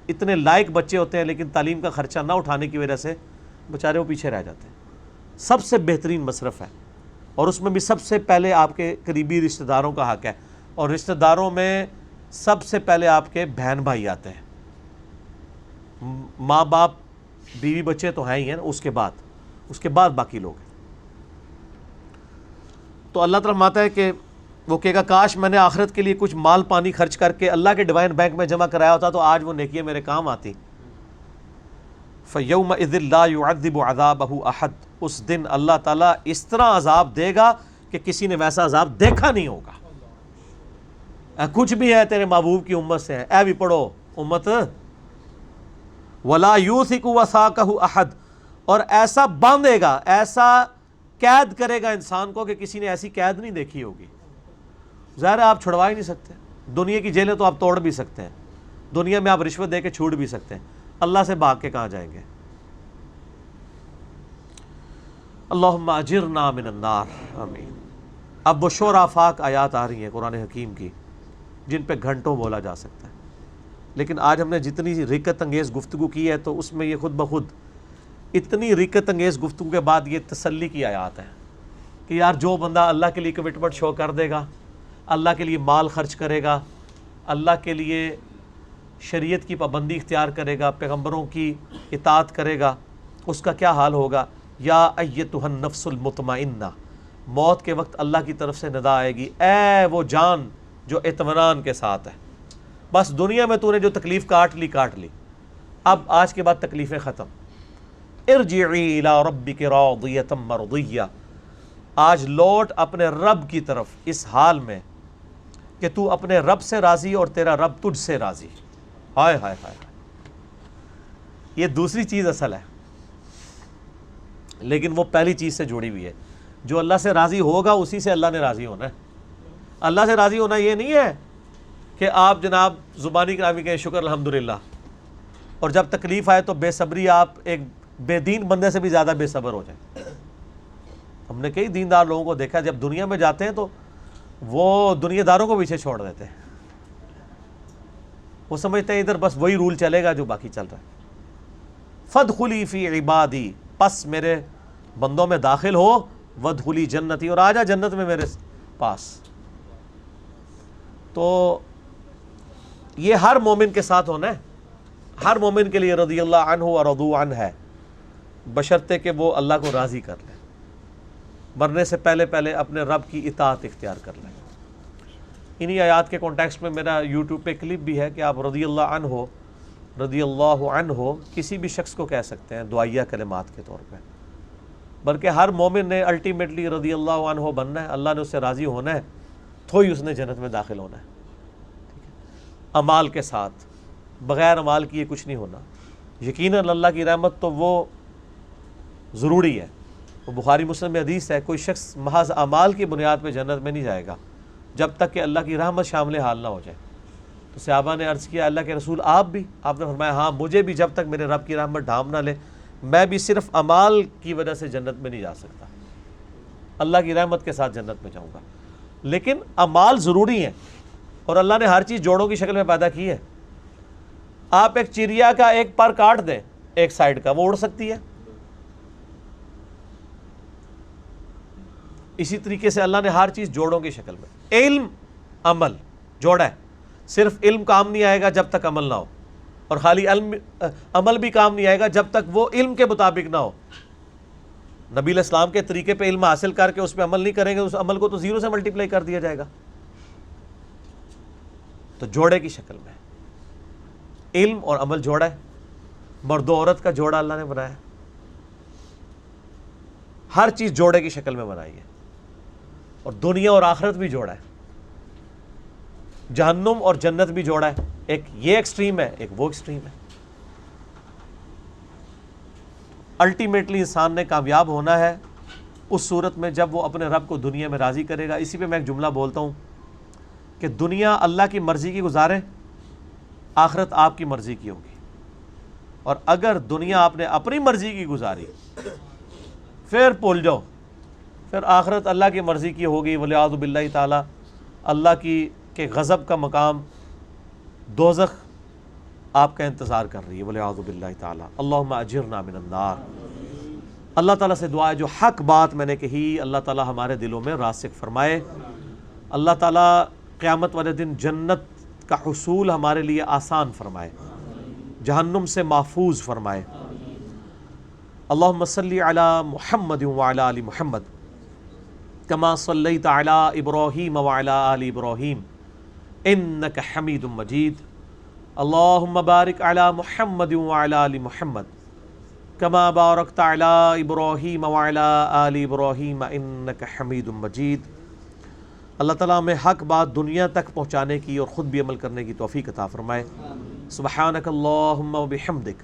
اتنے لائق بچے ہوتے ہیں لیکن تعلیم کا خرچہ نہ اٹھانے کی وجہ سے بیچارے وہ پیچھے رہ جاتے ہیں. سب سے بہترین مصرف ہے, اور اس میں بھی سب سے پہلے آپ کے قریبی رشتہ داروں کا حق ہے. اور رشتہ داروں میں سب سے پہلے آپ کے بہن بھائی آتے ہیں. ماں باپ بیوی بچے تو ہیں ہی ہیں, اس کے بعد باقی لوگ ہیں. تو اللہ تعالیٰ فرماتا ہے کہ وہ کہے گا کاش میں نے آخرت کے لیے کچھ مال پانی خرچ کر کے اللہ کے ڈیوائن بینک میں جمع کرایا ہوتا تو آج وہ نیکیاں میرے کام آتی. فَيَوْمَئِذٍ لَا يُعَذِّبُ عَذَابَهُ أَحَدٌ, اس دن اللہ تعالیٰ اس طرح عذاب دے گا کہ کسی نے ویسا عذاب دیکھا نہیں ہوگا. کچھ بھی ہے تیرے محبوب کی امت سے ہے, اے بھی پڑھو امت. وَلَا يُوثِقُ وَثَاقَهُ أَحَدٌ, اور ایسا باندھے گا, ایسا قید کرے گا انسان کو کہ کسی نے ایسی قید نہیں دیکھی ہوگی. ظاہر ہے آپ چھڑوا ہی نہیں سکتے. دنیا کی جیلیں تو آپ توڑ بھی سکتے ہیں, دنیا میں آپ رشوت دے کے چھوٹ بھی سکتے ہیں, اللہ سے بھاگ کے کہاں جائیں گے؟ اللہم اجرنا من النار, آمین. اب وہ شور آفاق آیات آ رہی ہیں قرآن حکیم کی جن پہ گھنٹوں بولا جا سکتا ہے, لیکن آج ہم نے جتنی رکت انگیز گفتگو کی ہے تو اس میں یہ خود بخود اتنی رکت انگیز گفتگو کے بعد یہ تسلی کی آیات ہیں کہ یار جو بندہ اللہ کے لیے کمٹمنٹ شو کر دے گا, اللہ کے لیے مال خرچ کرے گا, اللہ کے لیے شریعت کی پابندی اختیار کرے گا, پیغمبروں کی اطاعت کرے گا, اس کا کیا حال ہوگا؟ یا ایتھا النفس المطمئنہ, موت کے وقت اللہ کی طرف سے ندا آئے گی, اے وہ جان جو اطمینان کے ساتھ ہے, بس دنیا میں تو نے جو تکلیف کاٹ لی, اب آج کے بعد تکلیفیں ختم. ارجعی الی ربک راضیۃ مرضیہ, آج لوٹ اپنے رب کی طرف اس حال میں کہ تو اپنے رب سے راضی اور تیرا رب تجھ سے راضی. ہائے ہائے ہائے, یہ دوسری چیز اصل ہے, لیکن وہ پہلی چیز سے جڑی ہوئی ہے. جو اللہ سے راضی ہوگا اسی سے اللہ نے راضی ہونا ہے. اللہ سے راضی ہونا یہ نہیں ہے کہ آپ جناب زبانی کرامی کہیں شکر الحمدللہ, اور جب تکلیف آئے تو بے صبری آپ ایک بے دین بندے سے بھی زیادہ بے صبر ہو جائیں. ہم نے کئی دیندار لوگوں کو دیکھا جب دنیا میں جاتے ہیں تو وہ دنیا داروں کو پیچھے چھوڑ دیتے ہیں, وہ سمجھتے ہیں ادھر بس وہی رول چلے گا جو باقی چل رہا ہے. فادخلی فی عبادی, پس میرے بندوں میں داخل ہو, وادخلی جنتی, اور آجا جنت میں میرے پاس. تو یہ ہر مومن کے ساتھ ہونا ہے, ہر مومن کے لیے رضی اللہ عنہ و رضوا عنہ ہے, بشرطے کہ وہ اللہ کو راضی کر لے, مرنے سے پہلے اپنے رب کی اطاعت اختیار کر لیں. انہی آیات کے کانٹیکسٹ میں میرا یوٹیوب پہ کلپ بھی ہے کہ آپ رضی اللہ عنہ کسی بھی شخص کو کہہ سکتے ہیں دعائیہ کلمات کے طور پہ, بلکہ ہر مومن نے الٹیمیٹلی رضی اللہ عنہ بننا ہے, اللہ نے اس سے راضی ہونا ہے تو ہی اس نے جنت میں داخل ہونا ہے. اعمال کے ساتھ, بغیر اعمال کیے کچھ نہیں ہونا. یقیناً اللہ کی رحمت تو وہ ضروری ہے, وہ بخاری مسلم میں حدیث ہے, کوئی شخص محض اعمال کی بنیاد پہ جنت میں نہیں جائے گا جب تک کہ اللہ کی رحمت شامل حال نہ ہو جائے. تو صحابہ نے عرض کیا اللہ کے رسول آپ بھی؟ آپ نے فرمایا ہاں, مجھے بھی جب تک میرے رب کی رحمت ڈھانپ نہ لے میں بھی صرف اعمال کی وجہ سے جنت میں نہیں جا سکتا, اللہ کی رحمت کے ساتھ جنت میں جاؤں گا. لیکن اعمال ضروری ہیں, اور اللہ نے ہر چیز جوڑوں کی شکل میں پیدا کی ہے. آپ ایک چڑیا کا ایک پر کاٹ دیں ایک سائیڈ کا, وہ اڑ سکتی ہے. اسی طریقے سے اللہ نے ہر چیز جوڑوں کی شکل میں, علم عمل جوڑا ہے. صرف علم کام نہیں آئے گا جب تک عمل نہ ہو, اور خالی عمل بھی کام نہیں آئے گا جب تک وہ علم کے مطابق نہ ہو. نبی علیہ السلام کے طریقے پہ علم حاصل کر کے اس پہ عمل نہیں کریں گے, اس عمل کو تو زیرو سے ملٹیپلائی کر دیا جائے گا. تو جوڑے کی شکل میں علم اور عمل جوڑا ہے, مرد و عورت کا جوڑا اللہ نے بنایا ہے, ہر چیز جوڑے کی شکل میں بنائی ہے. اور دنیا اور آخرت بھی جوڑا ہے, جہنم اور جنت بھی جوڑا ہے. ایک یہ ایکسٹریم ہے, ایک وہ ایکسٹریم ہے. الٹیمیٹلی انسان نے کامیاب ہونا ہے اس صورت میں جب وہ اپنے رب کو دنیا میں راضی کرے گا. اسی پہ میں ایک جملہ بولتا ہوں کہ دنیا اللہ کی مرضی کی گزارے, آخرت آپ کی مرضی کی ہوگی. اور اگر دنیا آپ نے اپنی مرضی کی گزاری پھر بھول جاؤ, پھر آخرت اللہ کی مرضی کی ہوگی. والعیاذ باللہ تعالی, اللہ کے غضب کا مقام دوزخ آپ کا انتظار کر رہی ہے. والعیاذ باللہ تعالی. اللہم اجرنا من النار. اللہ تعالیٰ سے دعا ہے جو حق بات میں نے کہی اللہ تعالیٰ ہمارے دلوں میں راسخ فرمائے. اللہ تعالیٰ قیامت والے دن جنت کا حصول ہمارے لیے آسان فرمائے, جہنم سے محفوظ فرمائے. اللہم صلی علی محمد وعلی آل محمد کما صلیت علی ابراہیم وعلی آل ابراہیم انک حمید مجید. اللہم بارک علی محمد وعلی آل محمد کما بارکت علی ابراہیم وعلی آل ابراہیم انک حمید مجید. اللہ تعالیٰ ہمیں حق بات دنیا تک پہنچانے کی اور خود بھی عمل کرنے کی توفیق عطا فرمائے. سبحانک اللہم وبحمدک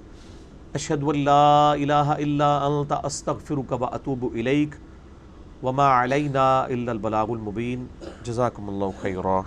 اشہد ان لا الہ الا انت استغفرک واتوب الیک. وما علینا الا البلاغ المبین. جزاکم اللہ خیرا.